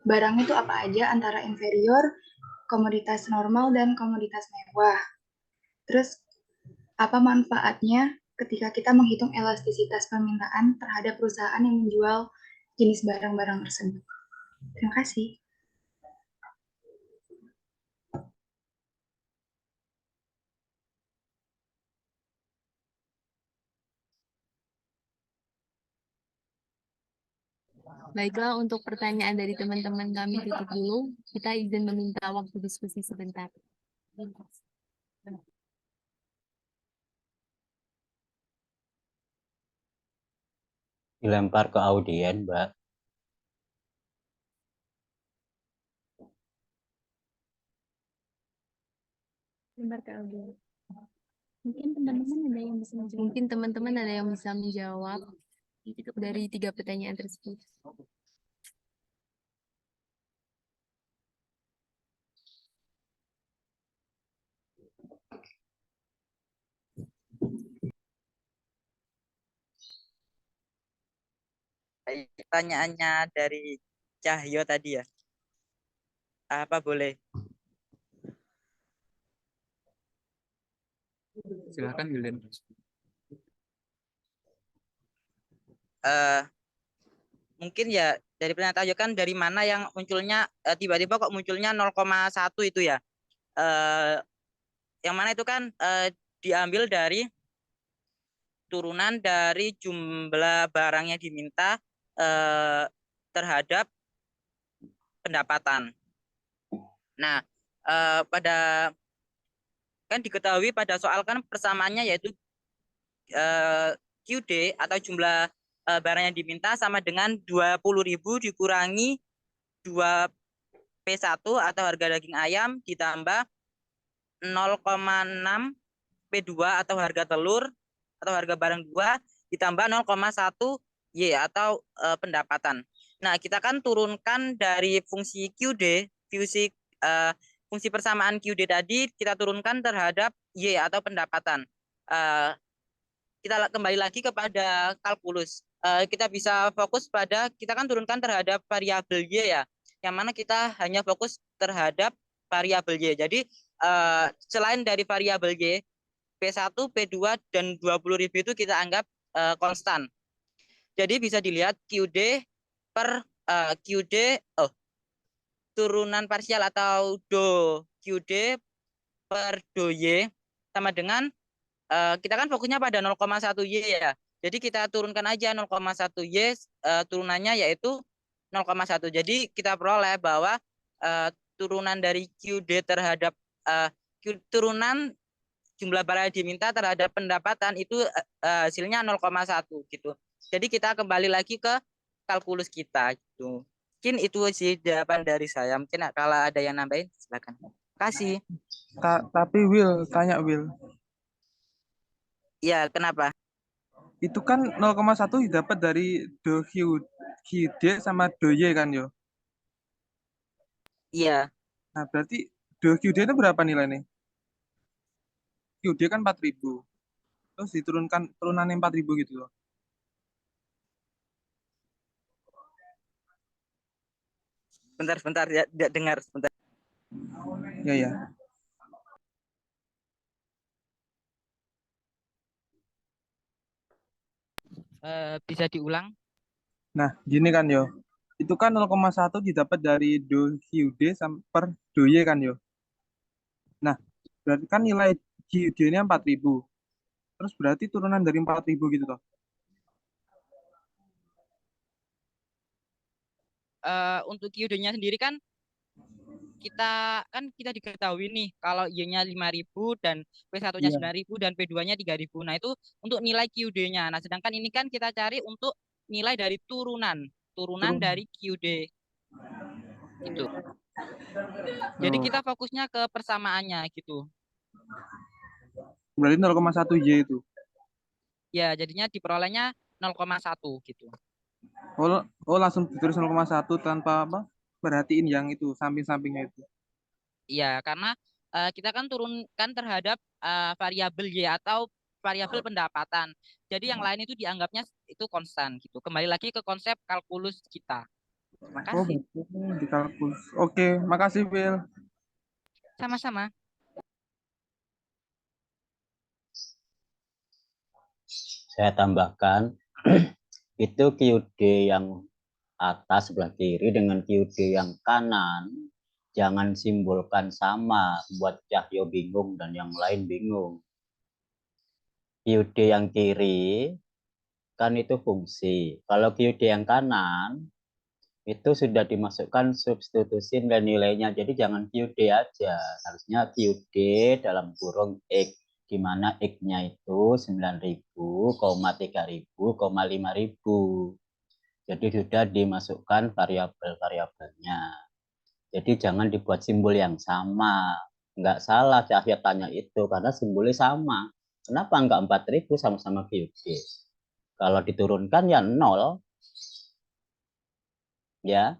barangnya itu apa aja antara inferior, komoditas normal, dan komoditas mewah. Terus apa manfaatnya ketika kita menghitung elastisitas permintaan terhadap perusahaan yang menjual jenis barang-barang tersebut? Terima kasih. Baiklah, untuk pertanyaan dari teman-teman kami tutup dulu. Kita izin meminta waktu diskusi sebentar. Dilempar ke audien, Mbak. Lembar ke audio. Mungkin teman-teman ada yang bisa menjawab. Mungkin teman-teman ada yang bisa menjawab dari 3 pertanyaan tersebut. Pertanyaannya dari Cahyo tadi ya. Apa boleh? Silakan Wildan. Eh, mungkin ya dari pernyataan Cahyo kan dari mana yang munculnya tiba-tiba kok munculnya 0,1 itu ya. Yang mana itu kan diambil dari turunan dari jumlah barang yang diminta terhadap pendapatan. Nah, pada kan diketahui pada soal kan persamaannya yaitu QD atau jumlah barang yang diminta sama dengan 20.000 dikurangi 2P1 atau harga daging ayam ditambah 0,6 P2 atau harga telur atau harga barang 2 ditambah 0,1 Y atau pendapatan. Nah, kita kan turunkan dari fungsi QD, fungsi persamaan QD tadi kita turunkan terhadap Y atau pendapatan. Kita kembali lagi kepada kalkulus. Kita bisa fokus pada, kita kan turunkan terhadap variabel Y ya, yang mana kita hanya fokus terhadap variabel Y. Jadi selain dari variabel Y, P1, P2, dan 20.000 itu kita anggap konstan. Jadi bisa dilihat QD per QD, turunan parsial atau do QD per do Y sama dengan kita kan fokusnya pada 0,1 Y ya. Jadi kita turunkan aja 0,1 Y turunannya yaitu 0,1. Jadi kita peroleh bahwa turunan dari QD terhadap turunan jumlah barang yang diminta terhadap pendapatan itu hasilnya 0,1 gitu. Jadi kita kembali lagi ke kalkulus kita gitu. Mungkin itu sih jawaban dari saya. Mungkin kalau ada yang nambahin silakan. Kasih. Tapi Will, tanya Will. Iya, kenapa? Itu kan 0,1 didapat dari do QD sama do Y kan yo. Iya. Nah, berarti do QD itu berapa nilainya? QD kan 4.000. Terus diturunkan turunannya 4.000 gitu loh. Bentar ya, tidak dengar sebentar. Ya ya. Bisa diulang? Nah, gini kan yo. itu kan 0,1 didapat dari do QD per do Y kan yo. Nah, berarti kan nilai QD-nya 4.000. Terus berarti turunan dari 4.000 gitu toh. Untuk QD-nya sendiri kan kita diketahui nih kalau Y-nya 5.000 dan P1-nya Iya. 9.000 dan P2-nya 3.000. Nah, itu untuk nilai QD-nya. Nah, sedangkan ini kan kita cari untuk nilai dari turunan Turun. dari QD itu. Jadi Oh, kita fokusnya ke persamaannya gitu. berarti 0,1 Y itu. Ya, jadinya diperolehnya 0,1 gitu. Oh, langsung ditulis 0,1 tanpa apa? Perhatiin yang itu samping-sampingnya itu. Iya, karena kita kan turunkan terhadap variabel Y atau variabel pendapatan. Jadi yang lain itu dianggapnya itu konstan gitu. Kembali lagi ke konsep kalkulus kita. Terima Oh, kasih. berarti dikalkulus. Oke, makasih Bill. Sama-sama. Saya tambahkan itu QD yang atas sebelah kiri dengan QD yang kanan jangan simbolkan sama, buat Cahyo bingung dan yang lain bingung. QD yang kiri kan itu fungsi. Kalau QD yang kanan itu sudah dimasukkan substitusi nilai-nilainya. Jadi jangan QD aja. Harusnya QD dalam kurung X, di mana X-nya itu 9.000, 3.000, 5.000. Jadi sudah dimasukkan variabel-variabelnya. Jadi jangan dibuat simbol yang sama. Enggak salah Cahya tanya itu, karena simbolnya sama. Kenapa enggak 4.000 sama-sama QD? Kalau diturunkan ya 0, ya.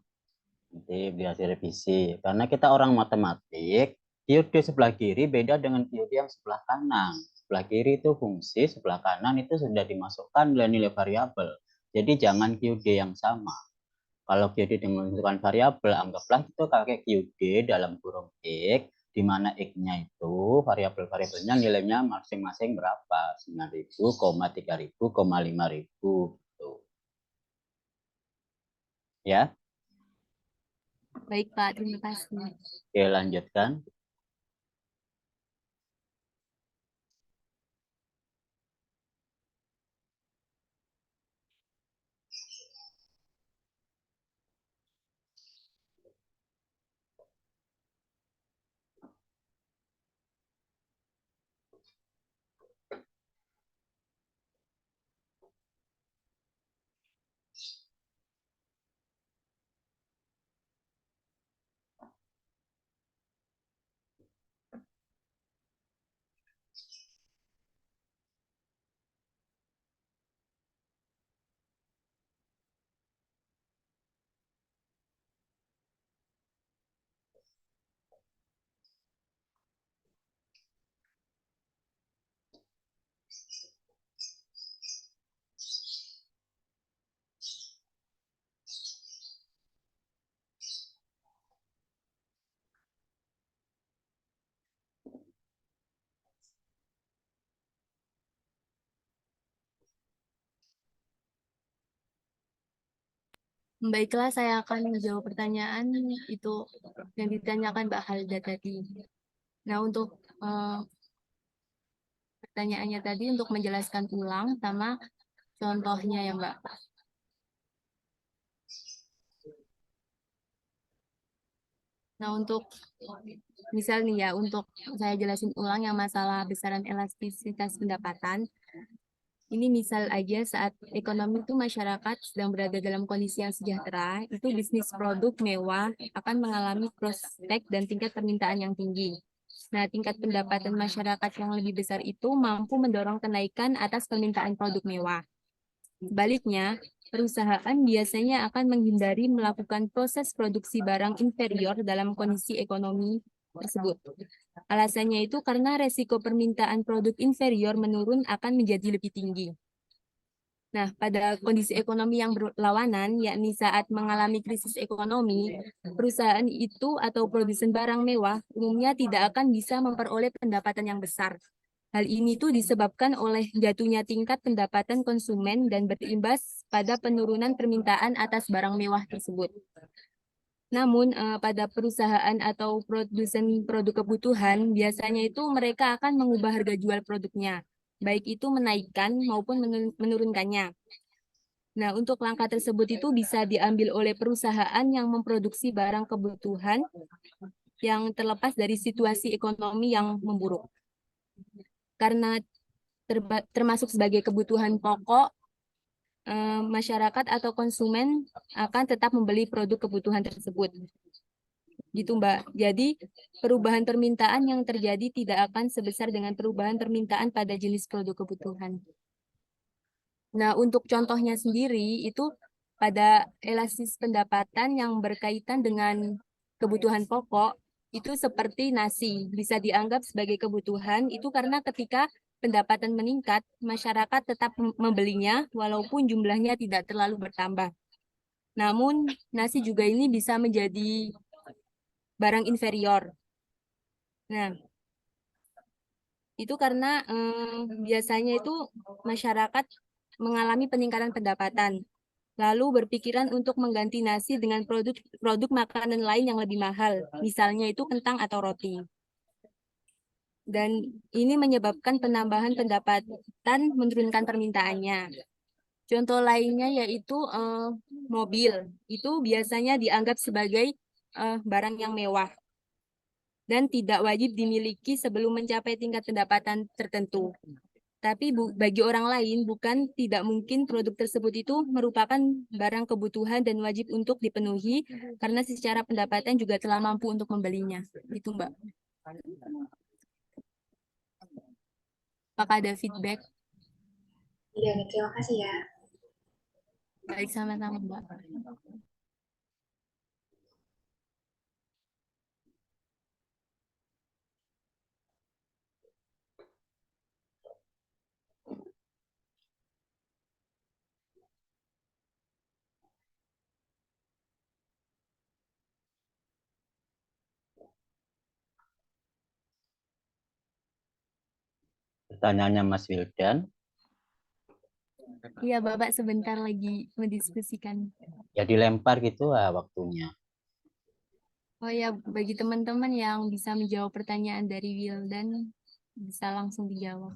Nanti biar direvisi. Karena kita orang matematik, QD sebelah kiri beda dengan QD yang sebelah kanan. Sebelah kiri itu fungsi, sebelah kanan itu sudah dimasukkan nilai-nilai variabel. Jadi jangan QD yang sama. Kalau QD dimasukkan variabel, anggaplah itu pakai QD dalam kurung X, di mana X-nya itu variabel-variabelnya nilainya masing-masing berapa? 9.000, 3.000, 5.000. Gitu. Ya, Baik, Pak. Terima kasih. oke lanjutkan. Baiklah, saya akan menjawab pertanyaan itu yang ditanyakan Mbak Halda tadi. Nah, untuk pertanyaannya tadi untuk menjelaskan ulang sama contohnya ya, Mbak. Nah, untuk misal nih ya, untuk saya jelasin ulang yang masalah besaran elastisitas pendapatan. Ini misal aja saat ekonomi itu masyarakat sedang berada dalam kondisi yang sejahtera, itu bisnis produk mewah akan mengalami prospek dan tingkat permintaan yang tinggi. Nah, tingkat pendapatan masyarakat yang lebih besar itu mampu mendorong kenaikan atas permintaan produk mewah. Sebaliknya, perusahaan biasanya akan menghindari melakukan proses produksi barang inferior dalam kondisi ekonomi tersebut. Alasannya itu karena resiko permintaan produk inferior menurun akan menjadi lebih tinggi. Nah, pada kondisi ekonomi yang berlawanan, yakni saat mengalami krisis ekonomi, perusahaan itu atau produsen barang mewah umumnya tidak akan bisa memperoleh pendapatan yang besar. Hal ini tuh disebabkan oleh jatuhnya tingkat pendapatan konsumen dan berimbas pada penurunan permintaan atas barang mewah tersebut. Namun, pada perusahaan atau produsen produk kebutuhan, biasanya itu mereka akan mengubah harga jual produknya, baik itu menaikkan maupun menurunkannya. Nah, untuk langkah tersebut itu bisa diambil oleh perusahaan yang memproduksi barang kebutuhan yang terlepas dari situasi ekonomi yang memburuk. Karena termasuk sebagai kebutuhan pokok, masyarakat atau konsumen akan tetap membeli produk kebutuhan tersebut. Gitu, Mbak. Jadi, perubahan permintaan yang terjadi tidak akan sebesar dengan perubahan permintaan pada jenis produk kebutuhan. Nah, untuk contohnya sendiri, itu pada elastis pendapatan yang berkaitan dengan kebutuhan pokok, itu seperti nasi, bisa dianggap sebagai kebutuhan, itu karena ketika pendapatan meningkat, masyarakat tetap membelinya, walaupun jumlahnya tidak terlalu bertambah. Namun, nasi juga ini bisa menjadi barang inferior. Nah, itu karena biasanya itu masyarakat mengalami peningkatan pendapatan, lalu berpikiran untuk mengganti nasi dengan produk makanan lain yang lebih mahal, misalnya itu kentang atau roti. Dan ini menyebabkan penambahan pendapatan menurunkan permintaannya. Contoh lainnya yaitu mobil, itu biasanya dianggap sebagai barang yang mewah dan tidak wajib dimiliki sebelum mencapai tingkat pendapatan tertentu. Tapi bagi orang lain bukan tidak mungkin produk tersebut itu merupakan barang kebutuhan dan wajib untuk dipenuhi karena secara pendapatan juga telah mampu untuk membelinya. Itu, Mbak. Apakah ada feedback? Iya, terima kasih ya. Baik, sama-sama, Mbak. Pertanyaannya Mas Wildan, Iya, Bapak sebentar lagi mendiskusikan. ya dilempar gitu lah waktunya. Oh ya, bagi teman-teman yang bisa menjawab pertanyaan dari Wildan, bisa langsung dijawab.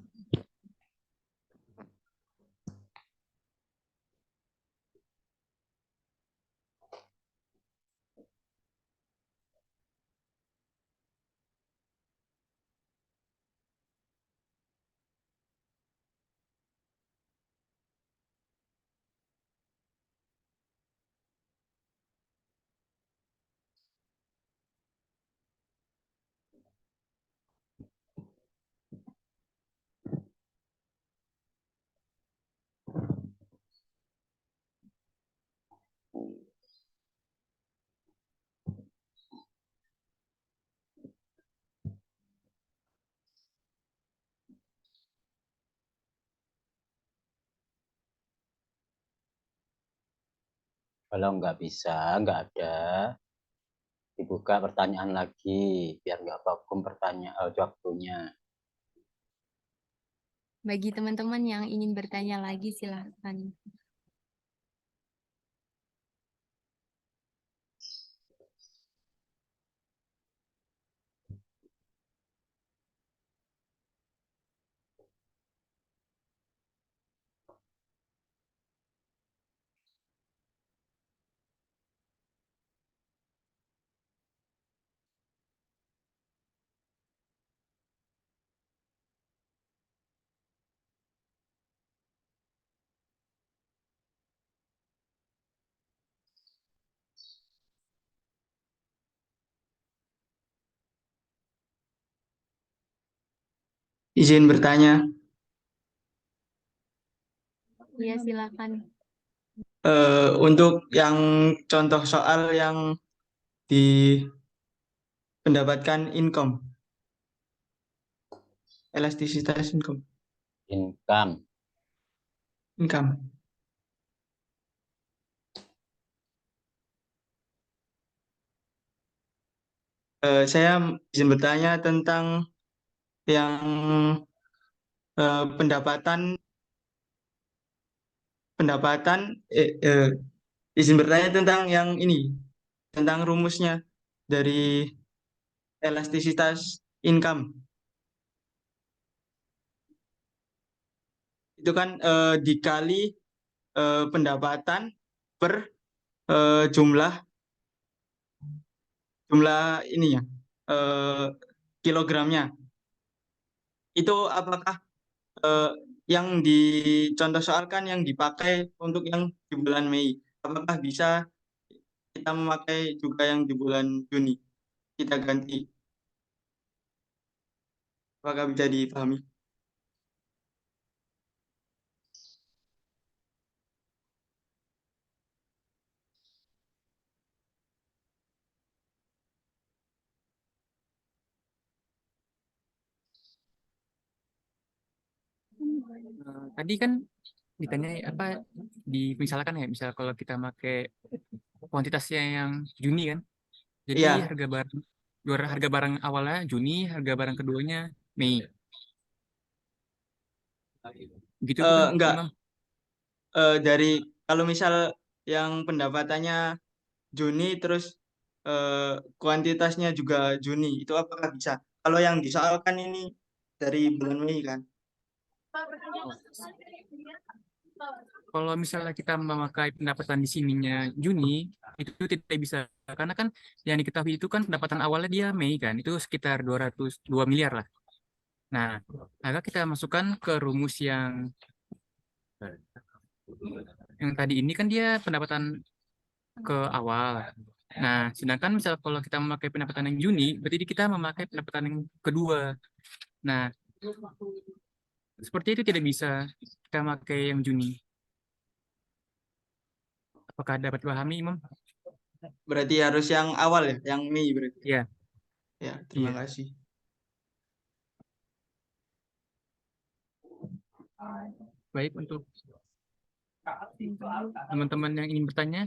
Kalau nggak bisa, nggak ada, dibuka pertanyaan lagi, biar nggak vakum pertanyaan waktunya. Bagi teman-teman yang ingin bertanya lagi, silahkan. Izin bertanya, Iya, silakan. untuk yang contoh soal yang di pendapatkan elastisitas Income, income. Saya izin bertanya tentang yang pendapatan pendapatan izin bertanya tentang yang ini, tentang rumusnya dari elastisitas income. Itu kan dikali pendapatan per jumlah ininya, kilogramnya. Itu apakah yang dicontoh soal kan yang dipakai untuk yang di bulan Mei? Apakah bisa kita memakai juga yang di bulan Juni? Kita ganti. Apakah bisa dipahami? Tadi kan ditanya apa misalkan ya, misal kalau kita pakai kuantitasnya yang Juni kan, jadi Iya, harga barang awalnya Juni, harga barang keduanya Mei. Gitu tuh kan, enggak. Imam? Dari kalau misal yang pendapatannya Juni terus kuantitasnya juga Juni, itu apakah bisa? Kalau yang disoalkan ini dari bulan Mei kan? Kalau misalnya kita memakai pendapatan di sininya Juni, itu tidak bisa. Karena kan yang diketahui itu kan pendapatan awalnya dia Mei kan, itu sekitar 202 miliar lah. Nah, maka kita masukkan ke rumus yang tadi ini kan dia pendapatan ke awal. Nah, sedangkan misal kalau kita memakai pendapatan yang Juni, berarti kita memakai pendapatan yang kedua. Nah, seperti itu tidak bisa kita pakai yang Juni. Apakah dapat dipahami, Imam? Berarti harus yang awal ya, yang Mei berarti. Iya. Ya, terima Iya. kasih. Baik, untuk teman-teman yang ingin bertanya,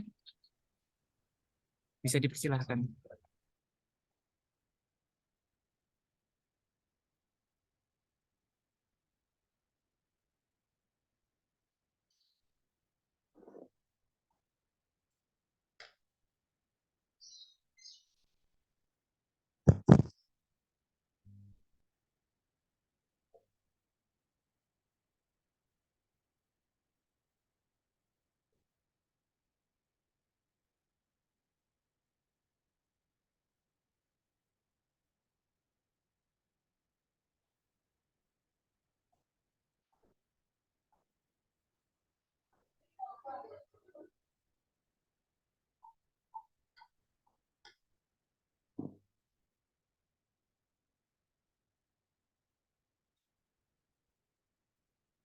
bisa dipersilahkan.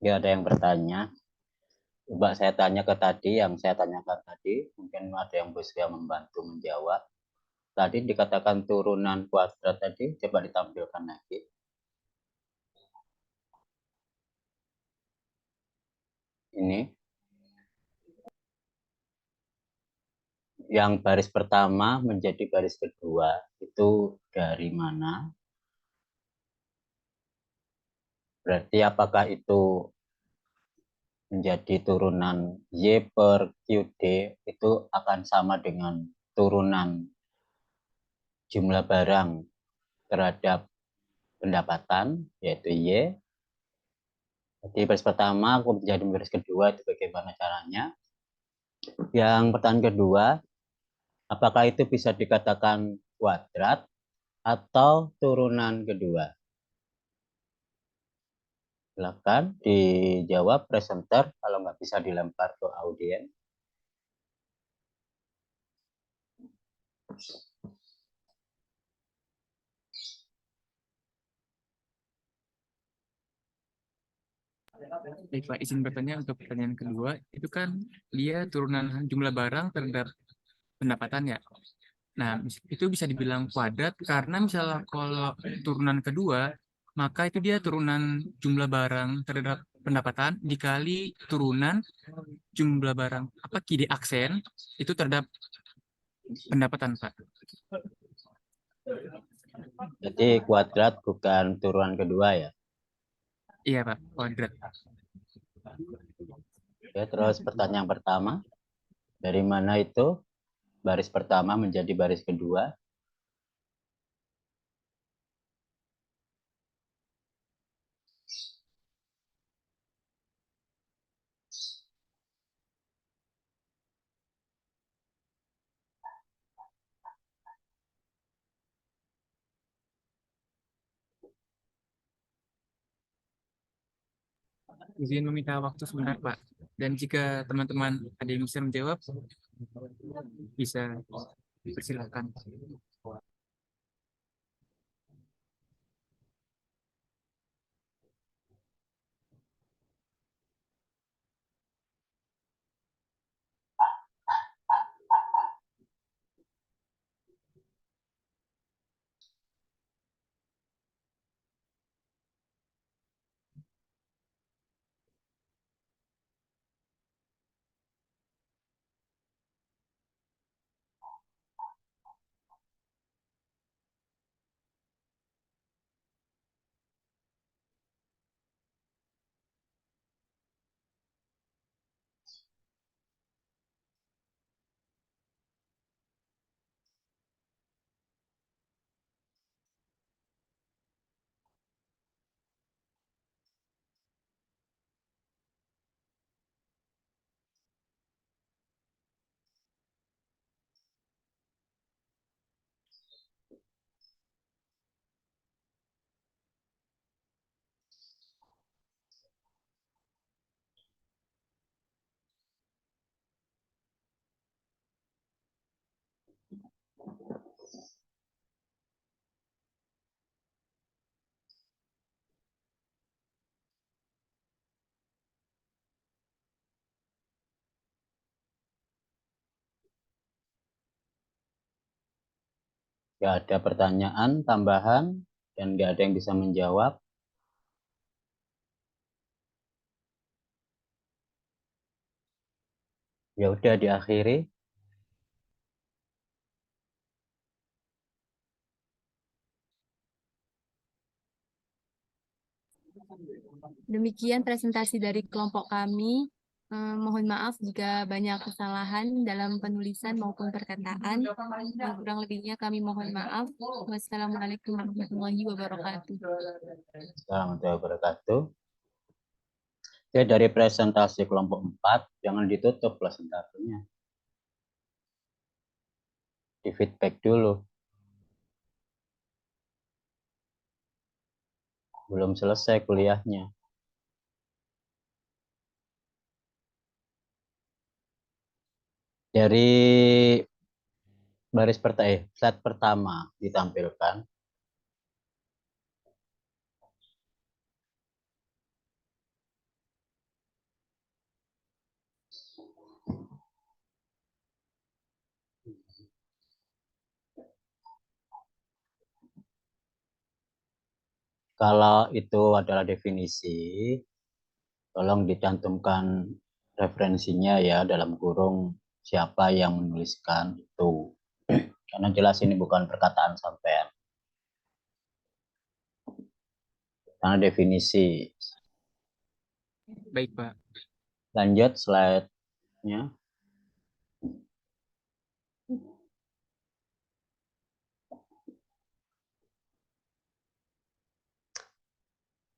Ya, ada yang bertanya. Coba saya tanya ke tadi, yang saya tanyakan tadi, mungkin ada yang bisa membantu menjawab. Tadi dikatakan turunan kuadrat tadi, coba ditampilkan lagi. Ini. Yang baris pertama menjadi baris kedua, itu dari mana? Berarti apakah itu menjadi turunan Y per QD itu akan sama dengan turunan jumlah barang terhadap pendapatan, yaitu Y. Jadi baris pertama menjadi baris kedua, itu bagaimana caranya? Yang pertanyaan kedua, apakah itu bisa dikatakan kuadrat atau turunan kedua? Silakan dijawab presenter, kalau nggak bisa dilempar ke audiens. Baik, Pak, izin bertanya untuk pertanyaan kedua, itu kan dia turunan jumlah barang terhadap pendapatan ya. Nah, itu bisa dibilang kuadrat karena misalnya kalau turunan kedua, maka itu dia turunan jumlah barang terhadap pendapatan dikali turunan jumlah barang KID aksen itu terhadap pendapatan, Pak. Jadi kuadrat bukan turunan kedua ya. Iya, Pak. Kuadrat. Oke, terus pertanyaan pertama, dari mana itu baris pertama menjadi baris kedua? Izin meminta waktu sebentar, Pak. Dan jika teman-teman ada yang bisa menjawab, bisa dipersilakan. Nggak ada pertanyaan tambahan dan nggak ada yang bisa menjawab. Ya udah diakhiri. Demikian presentasi dari kelompok kami. Mohon maaf jika banyak kesalahan dalam penulisan maupun perkataan. Kurang lebihnya kami mohon maaf. Wassalamualaikum warahmatullahi wabarakatuh. Warahmatullahi wabarakatuh. Oke, dari presentasi kelompok 4, jangan ditutup presentasinya. Di feedback dulu. Belum selesai kuliahnya. Dari slide pertama ditampilkan. Kalau itu adalah definisi, tolong dicantumkan referensinya ya dalam kurung siapa yang menuliskan itu. Karena jelas ini bukan perkataan sampean. Karena definisi. Baik, Pak. Lanjut slide-nya.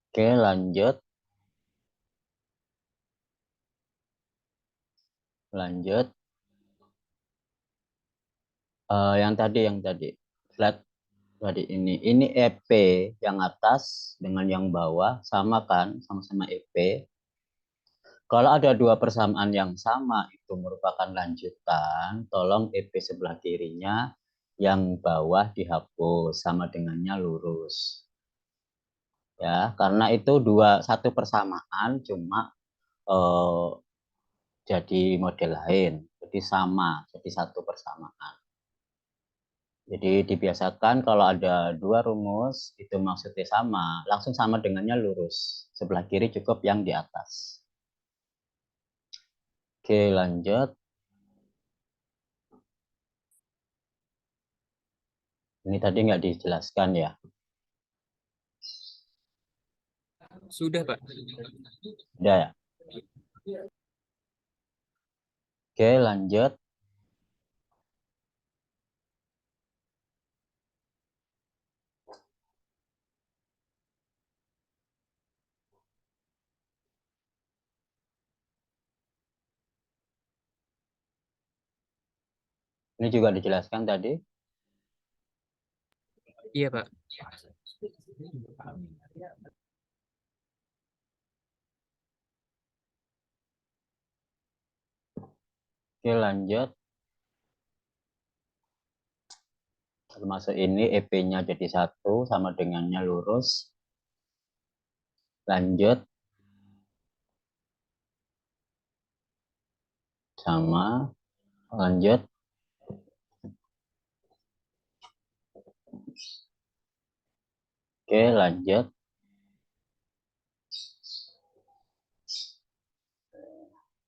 Oke, lanjut. Lanjut. Yang tadi. Slide tadi ini. Ini EP yang atas dengan yang bawah sama kan? Sama-sama EP. Kalau ada dua persamaan yang sama itu merupakan lanjutan, tolong EP sebelah kirinya yang bawah dihapus sama dengannya lurus. Ya, karena itu satu persamaan cuma jadi model lain. Jadi sama, jadi satu persamaan. Jadi dibiasakan kalau ada dua rumus itu maksudnya sama, langsung sama dengannya lurus. Sebelah kiri cukup yang di atas. Oke, lanjut. Ini tadi nggak dijelaskan ya. Sudah, Pak. Udah ya? Oke, lanjut. Ini juga dijelaskan tadi. Iya, Pak. Oke, lanjut. Termasuk ini EP-nya jadi 1 sama dengannya lurus. Lanjut. Sama. Lanjut. Oke, lanjut.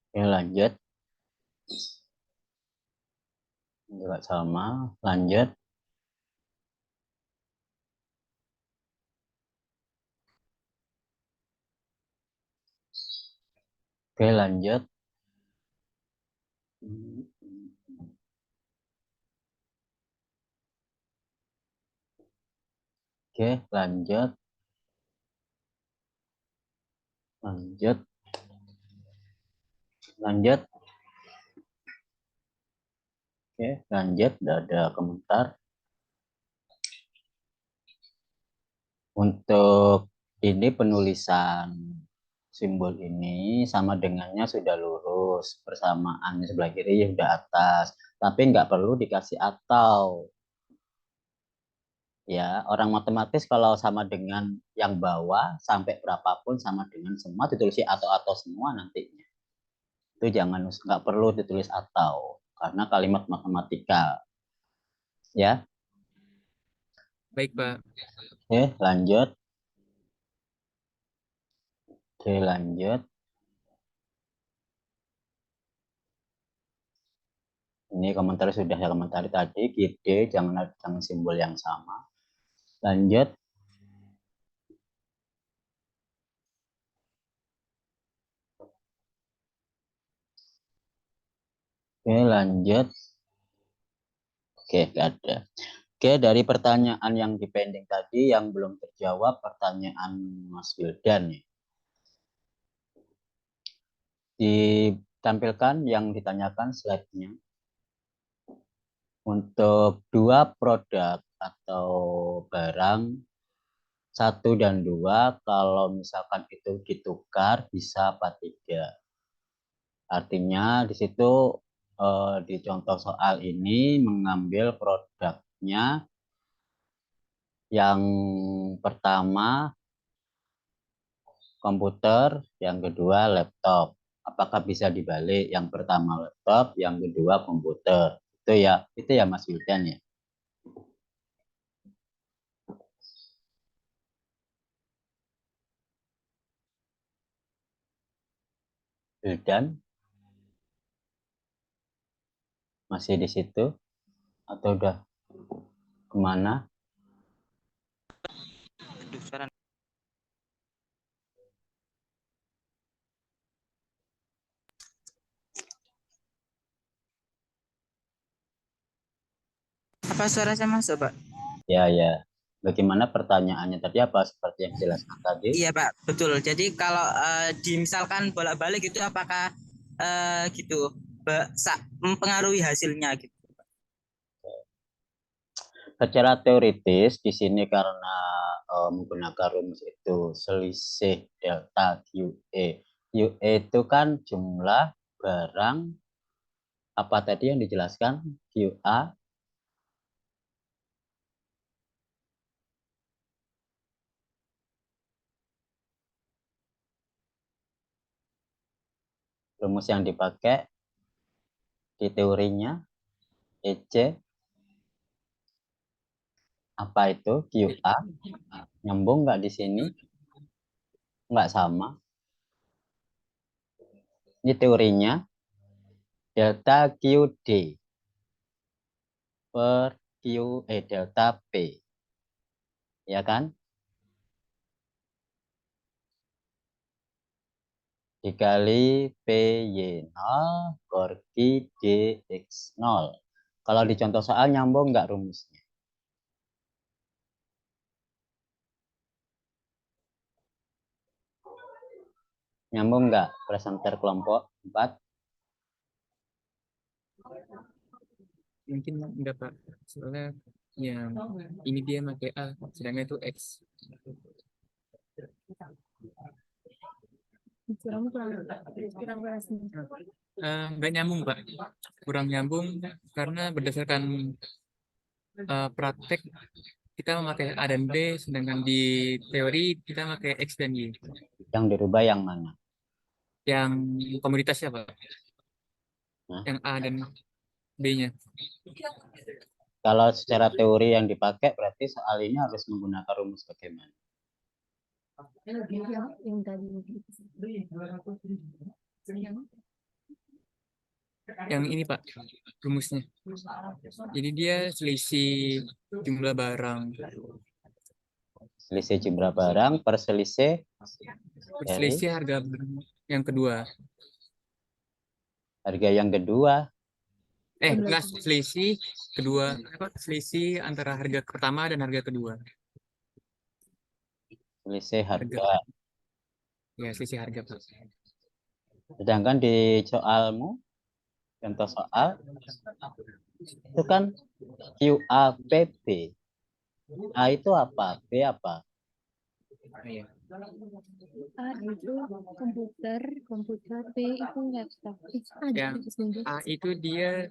Oke, lanjut. Juga sama. Lanjut. Oke, lanjut. Oke, lanjut. Lanjut. Lanjut. Oke, lanjut. Udah ada komentar. Untuk ini penulisan simbol ini sama dengannya sudah lurus. Persamaan sebelah kiri sudah atas. Tapi nggak perlu dikasih atau. Ya, orang matematis kalau sama dengan yang bawah sampai berapapun sama dengan semua ditulis atau semua nantinya. Itu jangan, nggak perlu ditulis atau karena kalimat matematika. Ya, Baik, Pak. oke, lanjut. Oke, lanjut. Ini komentar sudah saya komentari tadi, gede, jangan simbol yang sama. Lanjut. Oke, lanjut. Oke, nggak ada. Oke, dari pertanyaan yang di pending tadi yang belum terjawab, pertanyaan Mas Wildan nih. Ditampilkan yang ditanyakan slide-nya. Untuk 2 produk atau barang 1 dan 2, kalau misalkan itu ditukar bisa apa tidak. Artinya di situ di contoh soal ini mengambil produknya yang pertama komputer, yang kedua laptop. Apakah bisa dibalik? Yang pertama laptop, yang kedua komputer. Itu ya Mas Wildan ya. Wildan masih di situ atau udah kemana? Aduh, suara. Apa suara saya masuk, Pak? Ya, ya. Bagaimana pertanyaannya tadi, apa seperti yang dijelaskan tadi? Iya, Pak, betul. Jadi kalau dimisalkan bolak-balik itu apakah gitu mempengaruhi hasilnya gitu? Secara teoritis di sini karena menggunakan rumus itu selisih delta QE. QE itu kan jumlah barang apa tadi yang dijelaskan? QA rumus yang dipakai di teorinya EC apa itu QA? Nyambung nggak di sini? Nggak sama. Ini teorinya delta QD per delta P. Ya kan? dikali PY0 Gorki DX0. Kalau di contoh soal nyambung nggak rumusnya? Nyambung nggak presenter kelompok 4? Mungkin enggak Pak, soalnya yang ini dia pakai A, sedangkan itu X. kurang keras nih. Nggak nyambung Pak, kurang nyambung karena berdasarkan praktek kita memakai A dan B, sedangkan di teori kita memakai X dan Y. Yang dirubah yang mana? Yang komoditasnya Pak, Hah? yang A dan B-nya. Kalau secara teori yang dipakai berarti soal ini harus menggunakan rumus bagaimana? Yang tadi. Yang ini Pak, rumusnya. Jadi dia selisih jumlah barang. Selisih jumlah barang per selisih dari Selisih harga yang kedua. harga yang kedua. Enggak, selisih kedua, selisih antara harga pertama dan harga kedua. Selisih harga. Ya, selisih harga Pak. Sedangkan di soalmu, contoh soal, itu kan QAPB. A itu apa? B apa? Iya. A itu komputer, B itu laptop. Yang A itu dia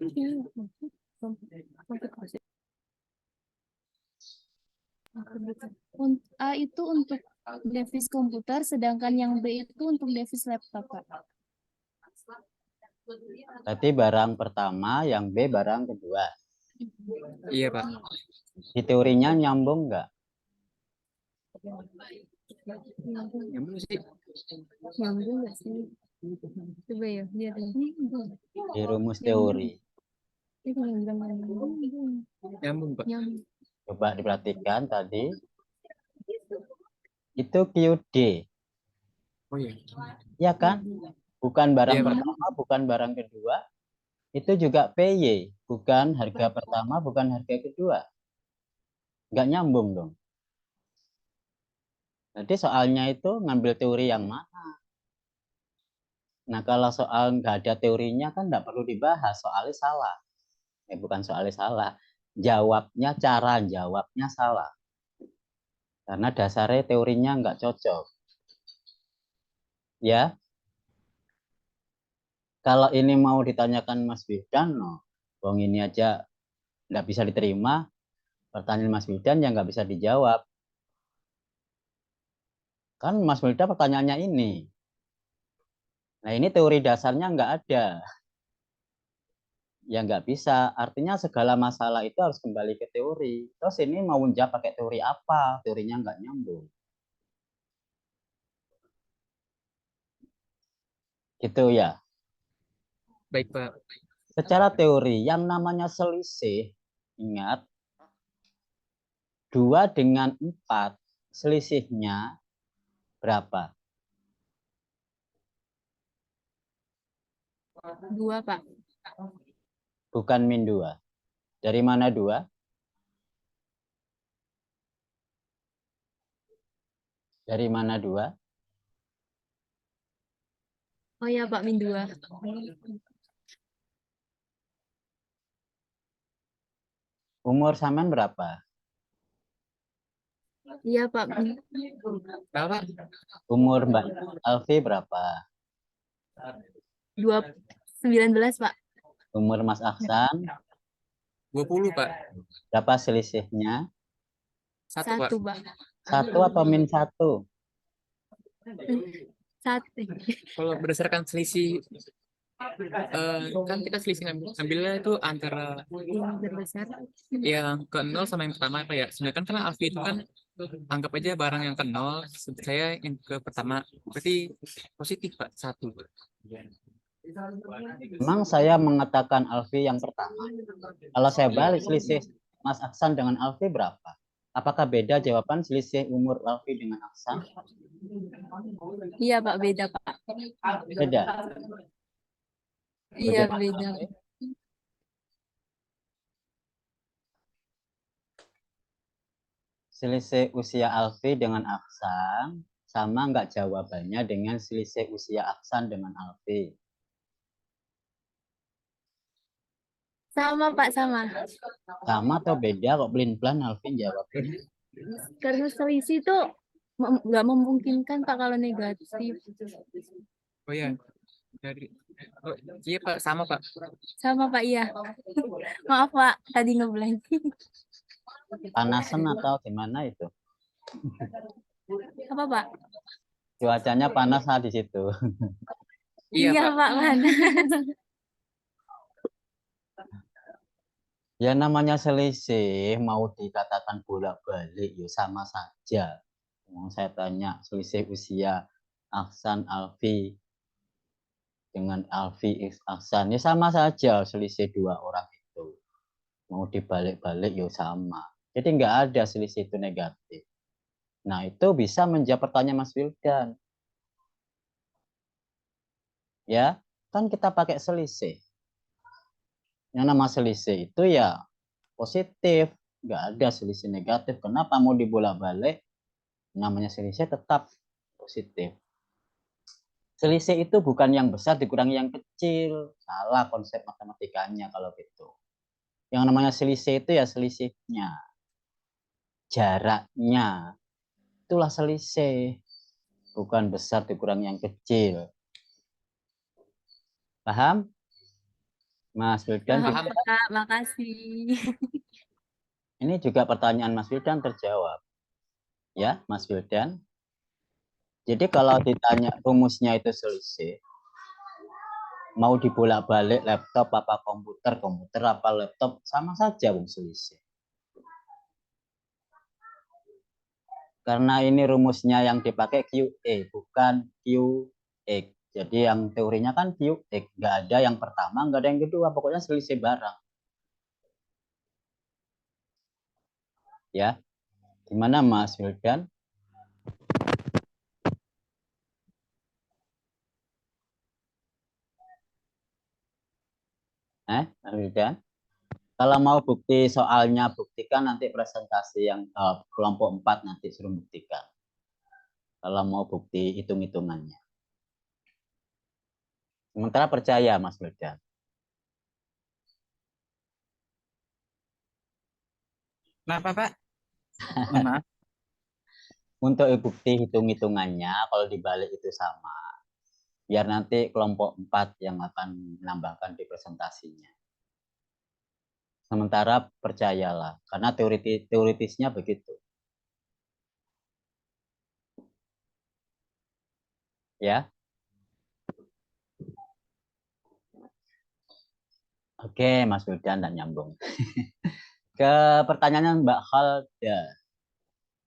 A itu untuk device komputer, sedangkan yang B itu untuk device laptop, Pak. Berarti barang pertama, yang B barang kedua. iya Pak. Di teorinya nyambung nggak? Nyambung sih. Nyambung nggak sih? Coba ya, lihat ini. Di rumus teori. Nyambung Pak. Nyambung. Coba diperhatikan tadi. Itu QD. Oh iya. Ya kan? Bukan barang Iya, Pak. pertama, bukan barang kedua. Itu juga PY. Bukan harga pertama, bukan harga kedua. Nggak nyambung dong. Jadi soalnya itu ngambil teori yang mana? Nah, kalau soal nggak ada teorinya kan nggak perlu dibahas, soalnya salah. Bukan soalnya salah. Jawabnya, cara jawabnya salah. Karena dasarnya teorinya nggak cocok. Ya. Kalau ini mau ditanyakan Mas Wildan, no, wong ini aja nggak bisa diterima, pertanyaan Mas Wildan yang nggak bisa dijawab. Kan Mas Wildan pertanyaannya ini. Nah, ini teori dasarnya nggak ada. Ya nggak bisa. Artinya segala masalah itu harus kembali ke teori. Terus ini mau menjawab pakai teori apa? Teorinya nggak nyambung. Gitu ya. Baik Pak. Secara teori, yang namanya selisih, ingat, 2 dengan 4, selisihnya berapa? 2, Pak. Bukan min 2. Dari mana 2? Dari mana 2? Oh ya Pak, min 2. Umur sampean berapa? Iya Pak. Berapa? Umur Mbak Alfi berapa? 19 Pak. Umur Mas Aksan 20 Pak. berapa selisihnya? 1 Pak. 1 Pak. 1 atau min 1? 1. Kalau berdasarkan selisih kan kita selisih ngambilnya itu antara Yang terbesar. yang ke 0 sama yang pertama apa ya. Sedangkan karena Alfi itu kan anggap aja barang yang ke 0, saya yang ke pertama. Berarti positif Pak, 1. Memang saya mengatakan Alfi yang pertama. Kalau saya balik selisih Mas Aksan dengan Alfi berapa? Apakah beda jawaban selisih umur Alfi dengan Aksan? Iya Pak, beda Pak. Beda. Iya Bagaimana, beda. Alfi? Selisih usia Alfi dengan Aksan sama nggak jawabannya dengan selisih usia Aksan dengan Alfi? Sama Pak, sama. Sama atau beda? Kok pelin-pelan Alfi jawabnya? Karena selisih itu nggak memungkinkan Pak kalau negatif. Oh ya, dari oh, iya Pak, sama Pak. Sama Pak, iya. Maaf Pak, tadi ngeblank. Panasan atau gimana itu? Apa Pak? Cuacanya panas di situ. Iya Iya Pak. Pak, mana? Ya namanya selisih mau dikatakan bolak-balik ya sama saja. Saya tanya selisih usia Aksan Alfi dengan Alfi X Aksan ya sama saja selisih dua orang itu. Mau dibalik-balik ya sama. Jadi nggak ada selisih itu negatif. Nah itu bisa menjawab pertanyaan Mas Wildan. Ya kan kita pakai selisih. Yang nama selisih itu ya positif, nggak ada selisih negatif. Kenapa mau dibolak-balik? Namanya selisih tetap positif. Selisih itu bukan yang besar dikurangi yang kecil. Salah konsep matematikanya kalau gitu. Yang namanya selisih itu ya selisihnya. Jaraknya. Itulah selisih. Bukan besar dikurangi yang kecil. Paham? Mas Wildan Paham juga. Pak, makasih. Ini juga pertanyaan Mas Wildan terjawab. Ya, Mas Wildan. Jadi kalau ditanya rumusnya itu selisih, mau dibolak-balik laptop apa komputer, komputer apa laptop, sama saja Bung selisih. Karena ini rumusnya yang dipakai QE, bukan QX. Jadi yang teorinya kan QX, nggak ada yang pertama, nggak ada yang kedua, pokoknya selisih barang. Ya, gimana Mas Wildan? Mas Wildan? Kalau mau bukti soalnya, buktikan nanti presentasi yang kelompok 4 nanti suruh buktikan. Kalau mau bukti hitung-hitungannya. Sementara percaya Mas Wildan. Kenapa Pak? Mohon maaf. Untuk bukti hitung-hitungannya, kalau dibalik itu sama. Biar nanti kelompok 4 yang akan menambahkan di presentasinya. Sementara percayalah, karena teoritisnya begitu. Ya. Oke, Mas Wildan dan nyambung. Ke pertanyaan Mbak Halda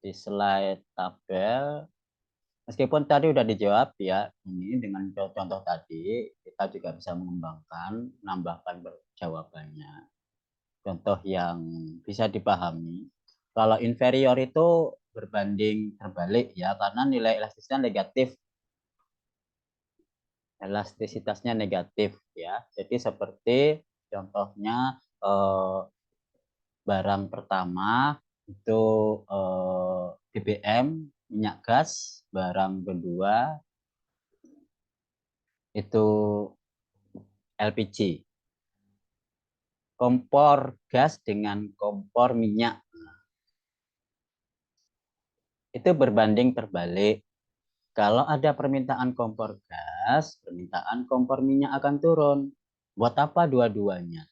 di slide tabel. Meskipun tadi udah dijawab ya, ini dengan contoh tadi kita juga bisa mengembangkan, menambahkan jawabannya. Contoh yang bisa dipahami. Kalau inferior itu berbanding terbalik ya, karena nilai elastisitasnya negatif ya. Jadi seperti contohnya barang pertama itu BBM minyak gas, barang kedua itu LPG. Kompor gas dengan kompor minyak itu berbanding terbalik. Kalau ada permintaan kompor gas, permintaan kompor minyak akan turun. Buat apa dua-duanya?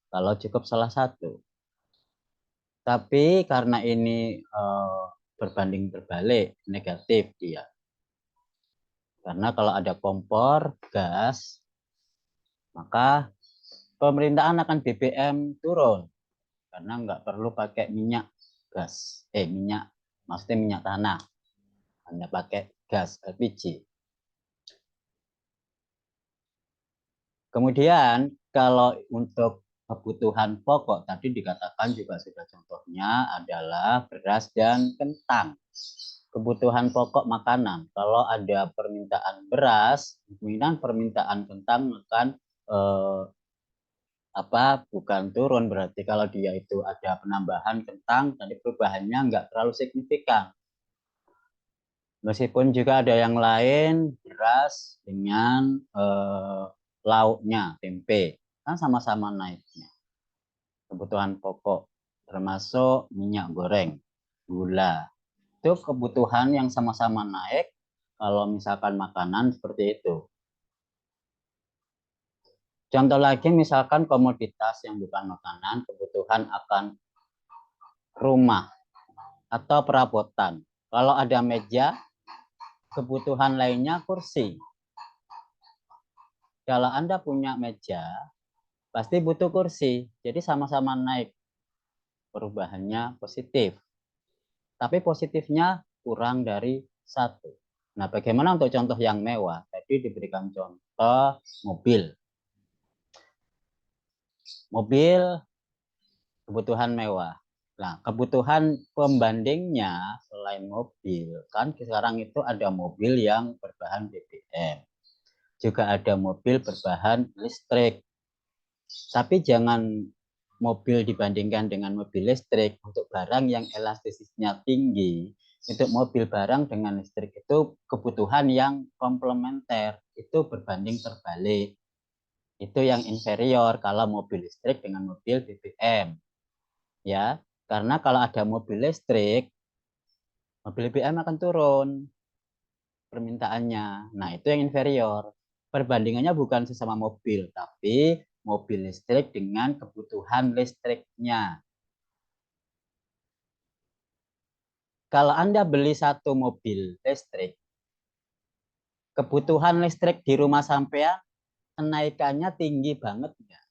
Kalau cukup salah satu. Tapi karena ini berbanding terbalik, negatif dia. Karena kalau ada kompor gas, maka permintaan akan BBM turun. Karena nggak perlu pakai minyak gas. Maksudnya minyak tanah. Hanya pakai gas LPG. Kemudian kalau untuk kebutuhan pokok tadi dikatakan juga sudah contohnya adalah beras dan kentang. Kebutuhan pokok makanan. Kalau ada permintaan beras, kemungkinan permintaan kentang akan bukan turun, berarti kalau dia itu ada penambahan kentang, jadi perubahannya nggak terlalu signifikan. Meskipun juga ada yang lain, beras dengan lauknya, tempe, kan sama-sama naiknya. Kebutuhan pokok, termasuk minyak goreng, gula. Itu kebutuhan yang sama-sama naik kalau misalkan makanan seperti itu. Contoh lagi misalkan komoditas yang bukan makanan, kebutuhan akan rumah atau perabotan. Kalau ada meja, kebutuhan lainnya kursi. Kalau Anda punya meja, pasti butuh kursi. Jadi sama-sama naik. Perubahannya positif. Tapi positifnya kurang dari 1. Nah, bagaimana untuk contoh yang mewah? Tadi diberikan contoh mobil. Mobil kebutuhan mewah. Nah, kebutuhan pembandingnya selain mobil, kan sekarang itu ada mobil yang berbahan BBM. Juga ada mobil berbahan listrik. Tapi jangan mobil dibandingkan dengan mobil listrik untuk barang yang elastisitinya tinggi. Untuk mobil barang dengan listrik itu kebutuhan yang komplementer, itu berbanding terbalik. Itu yang inferior kalau mobil listrik dengan mobil BBM. Ya, karena kalau ada mobil listrik, mobil BBM akan turun permintaannya. Nah, itu yang inferior. Perbandingannya bukan sesama mobil, tapi mobil listrik dengan kebutuhan listriknya. Kalau Anda beli satu mobil listrik, kebutuhan listrik di rumah sampean kenaikannya tinggi banget enggak?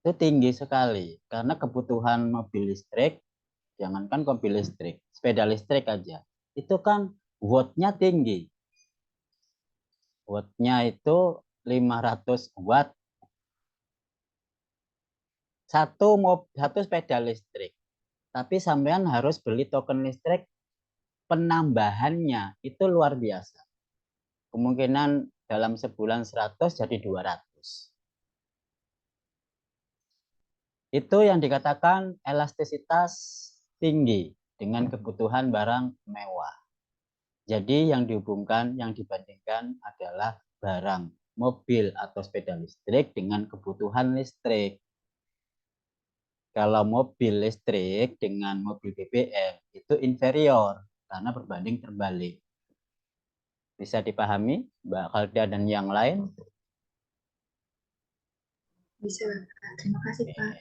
Itu tinggi sekali, karena kebutuhan mobil listrik, jangankan mobil listrik, sepeda listrik aja, itu kan watt-nya tinggi. Watt-nya itu 500 watt. Satu sepeda listrik. Tapi sampean harus beli token listrik penambahannya itu luar biasa. Kemungkinan dalam sebulan 100 jadi 200. Itu yang dikatakan elastisitas tinggi dengan kebutuhan barang mewah. Jadi yang dihubungkan, yang dibandingkan adalah barang mobil atau sepeda listrik dengan kebutuhan listrik. Kalau mobil listrik dengan mobil BBM itu inferior karena berbanding terbalik. Bisa dipahami, Mbak Khalda dan yang lain? Bisa, Pak. Terima kasih, Pak.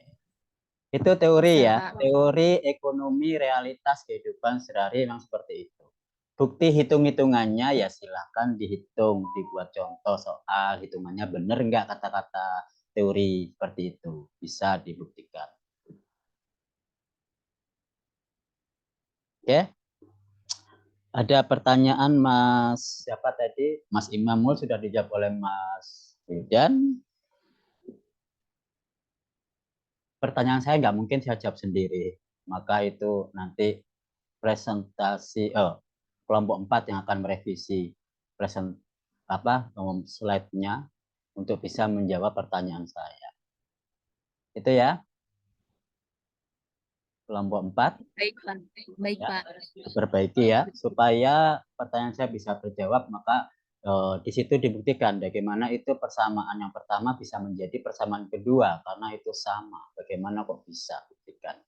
Itu teori Bisa, ya, Pak. teori ekonomi realitas kehidupan sehari-hari memang seperti itu. Bukti hitung-hitungannya ya silahkan dihitung, dibuat contoh soal hitungannya benar nggak kata-kata teori seperti itu. Bisa dibuktikan. Oke. Ada pertanyaan Mas siapa tadi? Mas Imamul sudah dijawab oleh Mas Wildan. Pertanyaan saya nggak mungkin saya jawab sendiri. Maka itu nanti presentasi kelompok 4 yang akan merevisi slide-nya untuk bisa menjawab pertanyaan saya. Itu ya. Kelompok 4. Baik, Pak. Baik, Ya, Pak. diperbaiki ya supaya pertanyaan saya bisa terjawab, maka di situ dibuktikan bagaimana itu persamaan yang pertama bisa menjadi persamaan kedua karena itu sama. Bagaimana kok bisa? Buktikan.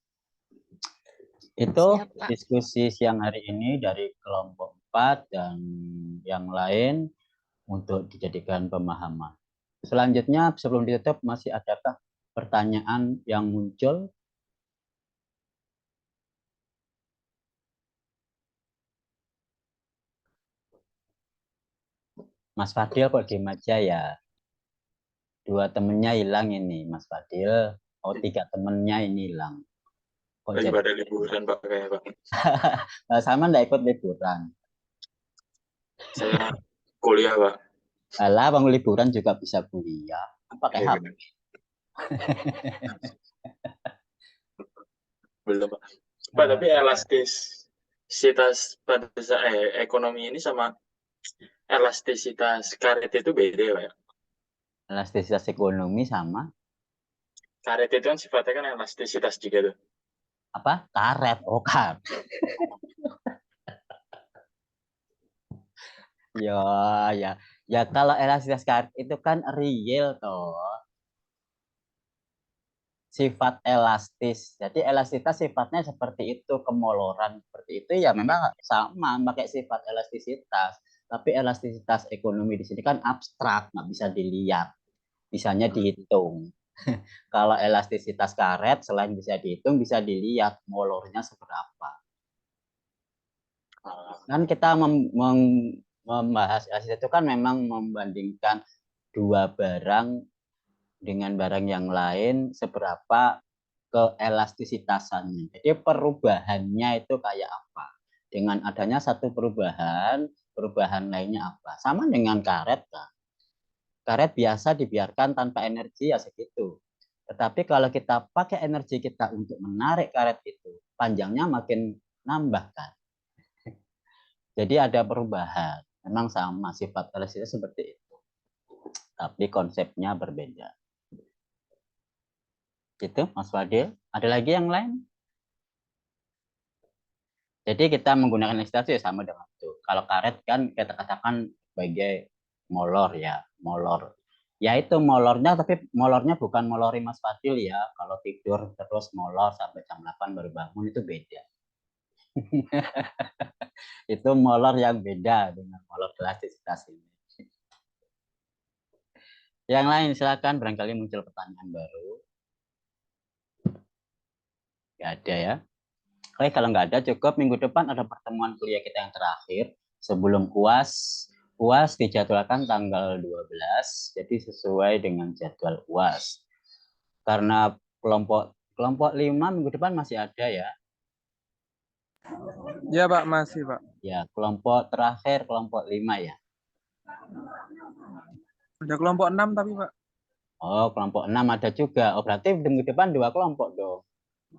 Itu Siap, Pak. diskusi siang hari ini dari kelompok 4 dan yang lain untuk dijadikan pemahaman. Selanjutnya sebelum ditutup masih adakah pertanyaan yang muncul? Mas Fadil kok diem aja ya? 2 temennya hilang ini, Mas Fadil. Oh, 3 temennya ini hilang. Kok Lagi jadi? pada liburan Pak kayaknya Pak. Sama enggak ikut liburan? Saya kuliah Pak. Alah, bang liburan juga bisa kuliah. Pakai Iya, HP. Belum, Pak. Pak, tapi elastisitas pada ekonomi ini sama elastisitas karet itu beda ya, Pak, ya? Elastisitas ekonomi sama Karet itu kan sifatnya kan elastisitas juga tuh. apa? Karet. Oh, karet. Ya, ya. Ya kalau elastisitas karet itu kan real toh. Sifat elastis. Jadi elastisitas sifatnya seperti itu, kemoloran seperti itu ya memang sama pakai sifat elastisitas. Tapi elastisitas ekonomi di sini kan abstrak, nggak bisa dilihat, bisanya dihitung. Kalau elastisitas karet selain bisa dihitung, bisa dilihat molornya seberapa. Kan kita membahas elastisitas itu kan memang membandingkan dua barang dengan barang yang lain seberapa keelastisitasannya. Jadi perubahannya itu kayak apa? Dengan adanya satu perubahan, perubahan lainnya apa? Sama dengan karet kan. Karet biasa dibiarkan tanpa energi ya segitu. Tetapi kalau kita pakai energi kita untuk menarik karet itu, panjangnya makin nambah kan. Jadi ada perubahan. Memang sama sifat elastisitas seperti itu. Tapi konsepnya berbeda. Gitu, Mas Fadil. Ada lagi yang lain? Jadi kita menggunakan elastisitas ya sama dengan itu. Kalau karet kan kita katakan sebagai molor ya, molor. Ya itu molornya, tapi molornya bukan molori Mas Fadil ya. Kalau tidur terus molor sampai jam 8 baru bangun itu beda. Itu molor yang beda dengan molor elastisitas ini. Yang lain silakan, barangkali muncul pertanyaan baru. Nggak ada ya. Oke, kalau nggak ada cukup minggu depan ada pertemuan kuliah kita yang terakhir sebelum UAS. UAS dijadwalkan tanggal 12, jadi sesuai dengan jadwal UAS. Karena kelompok 5 minggu depan masih ada ya. Ya Pak, masih Pak. Ya, kelompok terakhir kelompok 5 ya. Ada kelompok 6 tapi Pak. Oh, kelompok 6 ada juga. Oh, berarti minggu depan 2 kelompok dong.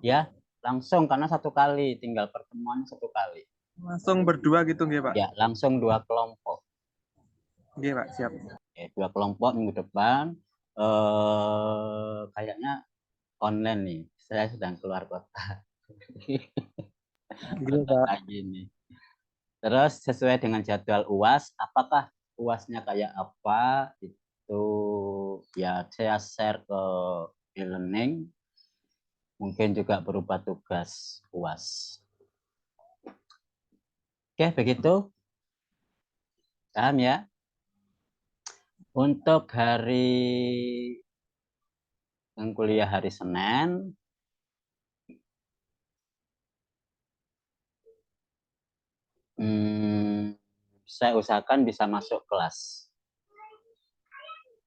Ya, langsung karena satu kali, tinggal pertemuan satu kali. Langsung berdua gitu nggih Pak? Ya, langsung 2 kelompok. Nggih Pak, siap. Oke, 2 kelompok minggu depan. Kayaknya online nih. Saya sedang keluar kota. Lagi nih. Terus sesuai dengan jadwal UAS, apakah UASnya kayak apa? Itu ya saya share ke e-learning. Mungkin juga berupa tugas UAS. Oke, begitu. Paham ya? Untuk hari yang kuliah hari Senin, saya usahakan bisa masuk kelas.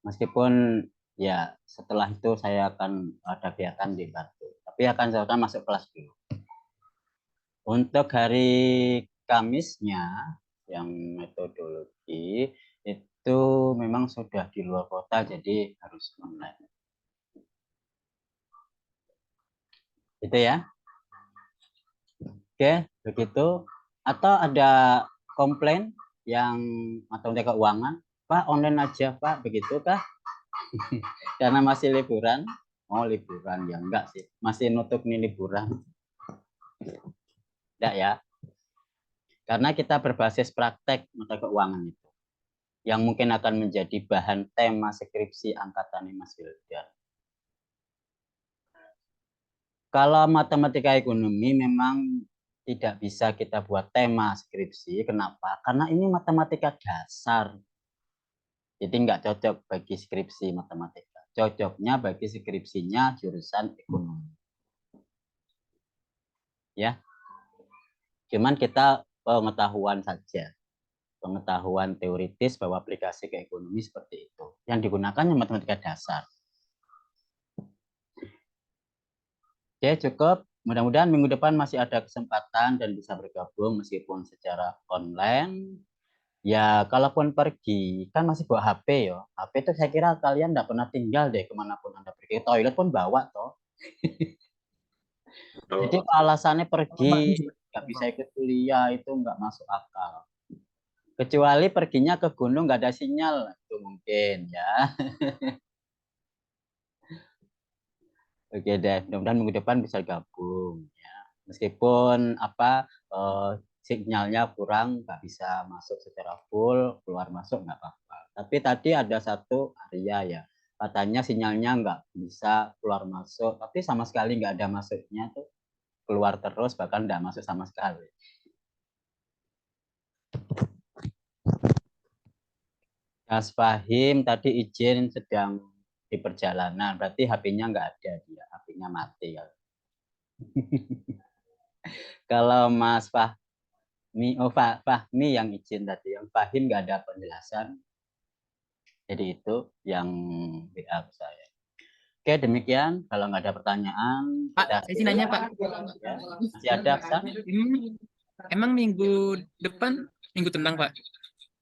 Meskipun ya setelah itu saya akan ada kegiatan di Batu. Tapi akan saya akan masuk kelas dulu. Untuk hari Kamisnya yang metodologi itu memang sudah di luar kota jadi harus online. Itu ya. Oke, begitu. Atau ada komplain yang atau keuangan, Pak online aja Pak, begitu kah? Karena masih liburan. Oh liburan ya enggak sih, masih nutup nih liburan. Enggak ya. Karena kita berbasis praktek mata keuangan itu. Yang mungkin akan menjadi bahan tema skripsi angkatan Mas Wildan. Kalau matematika ekonomi memang tidak bisa kita buat tema skripsi. Kenapa? Karena ini matematika dasar. Jadi nggak cocok bagi skripsi matematika. Cocoknya bagi skripsinya jurusan ekonomi. Ya. Cuman kita pengetahuan saja. Pengetahuan teoritis bahwa aplikasi ke ekonomi seperti itu. Yang digunakan matematika dasar. Oke, cukup. Mudah-mudahan minggu depan masih ada kesempatan dan bisa bergabung meskipun secara online. Ya, kalaupun pergi, kan masih bawa HP ya. HP itu saya kira kalian nggak pernah tinggal deh kemanapun Anda pergi. Toilet pun bawa toh. Jadi Betul. alasannya pergi, nggak bisa ikut kuliah, itu nggak masuk akal. Kecuali perginya ke gunung nggak ada sinyal, itu mungkin ya. Oke deh, mudah-mudahan minggu depan bisa gabung ya. Meskipun sinyalnya kurang, nggak bisa masuk secara full, keluar masuk nggak apa-apa. Tapi tadi ada satu area ya, katanya sinyalnya nggak bisa keluar masuk, tapi sama sekali nggak ada masuknya tuh, keluar terus bahkan nggak masuk sama sekali. Mas Fahim tadi izin sedang di perjalanan, berarti HP-nya nggak ada dia, HP-nya mati ya. Kalau Mas Fahmi yang izin tadi, yang Fahim nggak ada penjelasan, jadi itu yang WA saya. Oke, demikian. Kalau nggak ada pertanyaan, Pak, kita saya sih nanya Pak. ya. Masih ada, Aksan? Emang minggu depan minggu tenang Pak?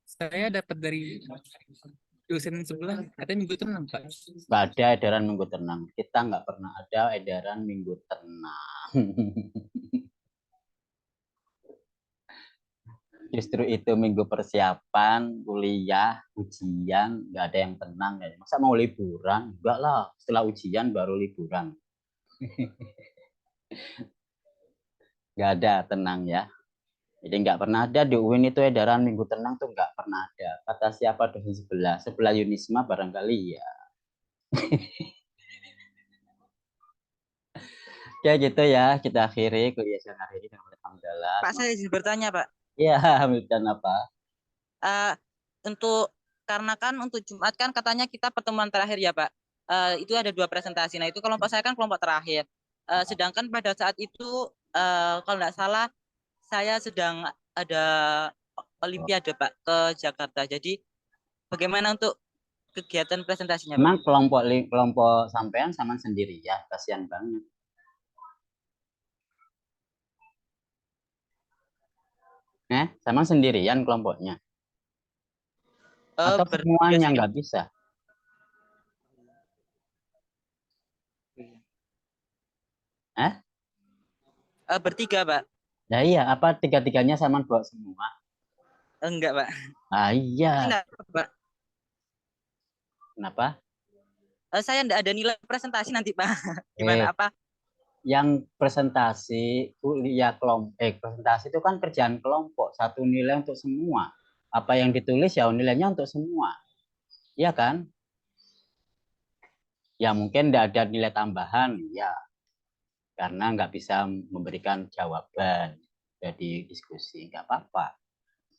Saya dapat dari dosen sebelah katanya minggu tenang Pak. Nggak ada edaran minggu tenang. Kita nggak pernah ada edaran minggu tenang. Justru itu minggu persiapan, kuliah, ujian, nggak ada yang tenang. Ya. Masa mau liburan? Enggak lah, setelah ujian baru liburan. Nggak ada tenang ya. Jadi nggak pernah ada di UIN itu edaran minggu tenang tuh nggak pernah ada. Kata siapa dosen sebelah? Sebelah Yunisma barangkali ya. Oke gitu ya, kita akhiri kuliah siang hari ini dengan alhamdulillah. Pak, saya izin bertanya, Pak. Iya, dan apa? Untuk karena kan untuk Jumat kan katanya kita pertemuan terakhir ya, Pak. Itu ada 2 presentasi. Nah, itu kelompok saya kan kelompok terakhir. Sedangkan pada saat itu kalau nggak salah saya sedang ada Olimpiade, Pak, ke Jakarta. Jadi bagaimana untuk kegiatan presentasinya, Pak? Emang kelompok sampean sama sendiri ya, kasihan banget. Sama sendirian kelompoknya? Atau semuanya nggak bisa? Bertiga, Pak. Ya iya, apa tiga-tiganya sama bawa semua? Enggak, Pak. Ah iya. Enggak, Pak. Kenapa? Saya enggak ada nilai presentasi nanti, Pak. Gimana apa? Yang presentasi kuliah presentasi itu kan kerjaan kelompok, satu nilai untuk semua. Apa yang ditulis ya nilainya untuk semua. Iya kan? Ya mungkin tidak ada nilai tambahan, ya. Karena nggak bisa memberikan jawaban jadi diskusi, nggak apa-apa.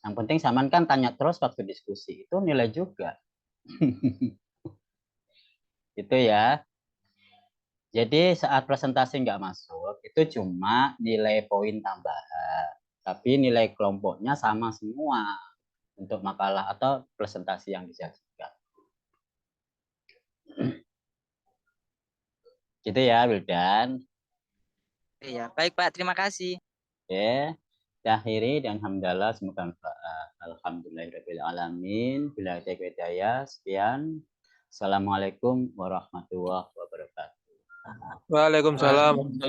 Yang penting Saman kan tanya terus waktu diskusi, itu nilai juga. Itu ya. Jadi saat presentasi nggak masuk, itu cuma nilai poin tambahan. Tapi nilai kelompoknya sama semua untuk makalah atau presentasi yang disajikan. Gitu ya, Wildan. Iya, baik Pak, terima kasih. Oke, kita akhiri dan alhamdulillah semoga manfaat. Alhamdulillahirabbil alamin. Bila hidayah, sekian. Assalamualaikum warahmatullahi wabarakatuh. Waalaikumsalam.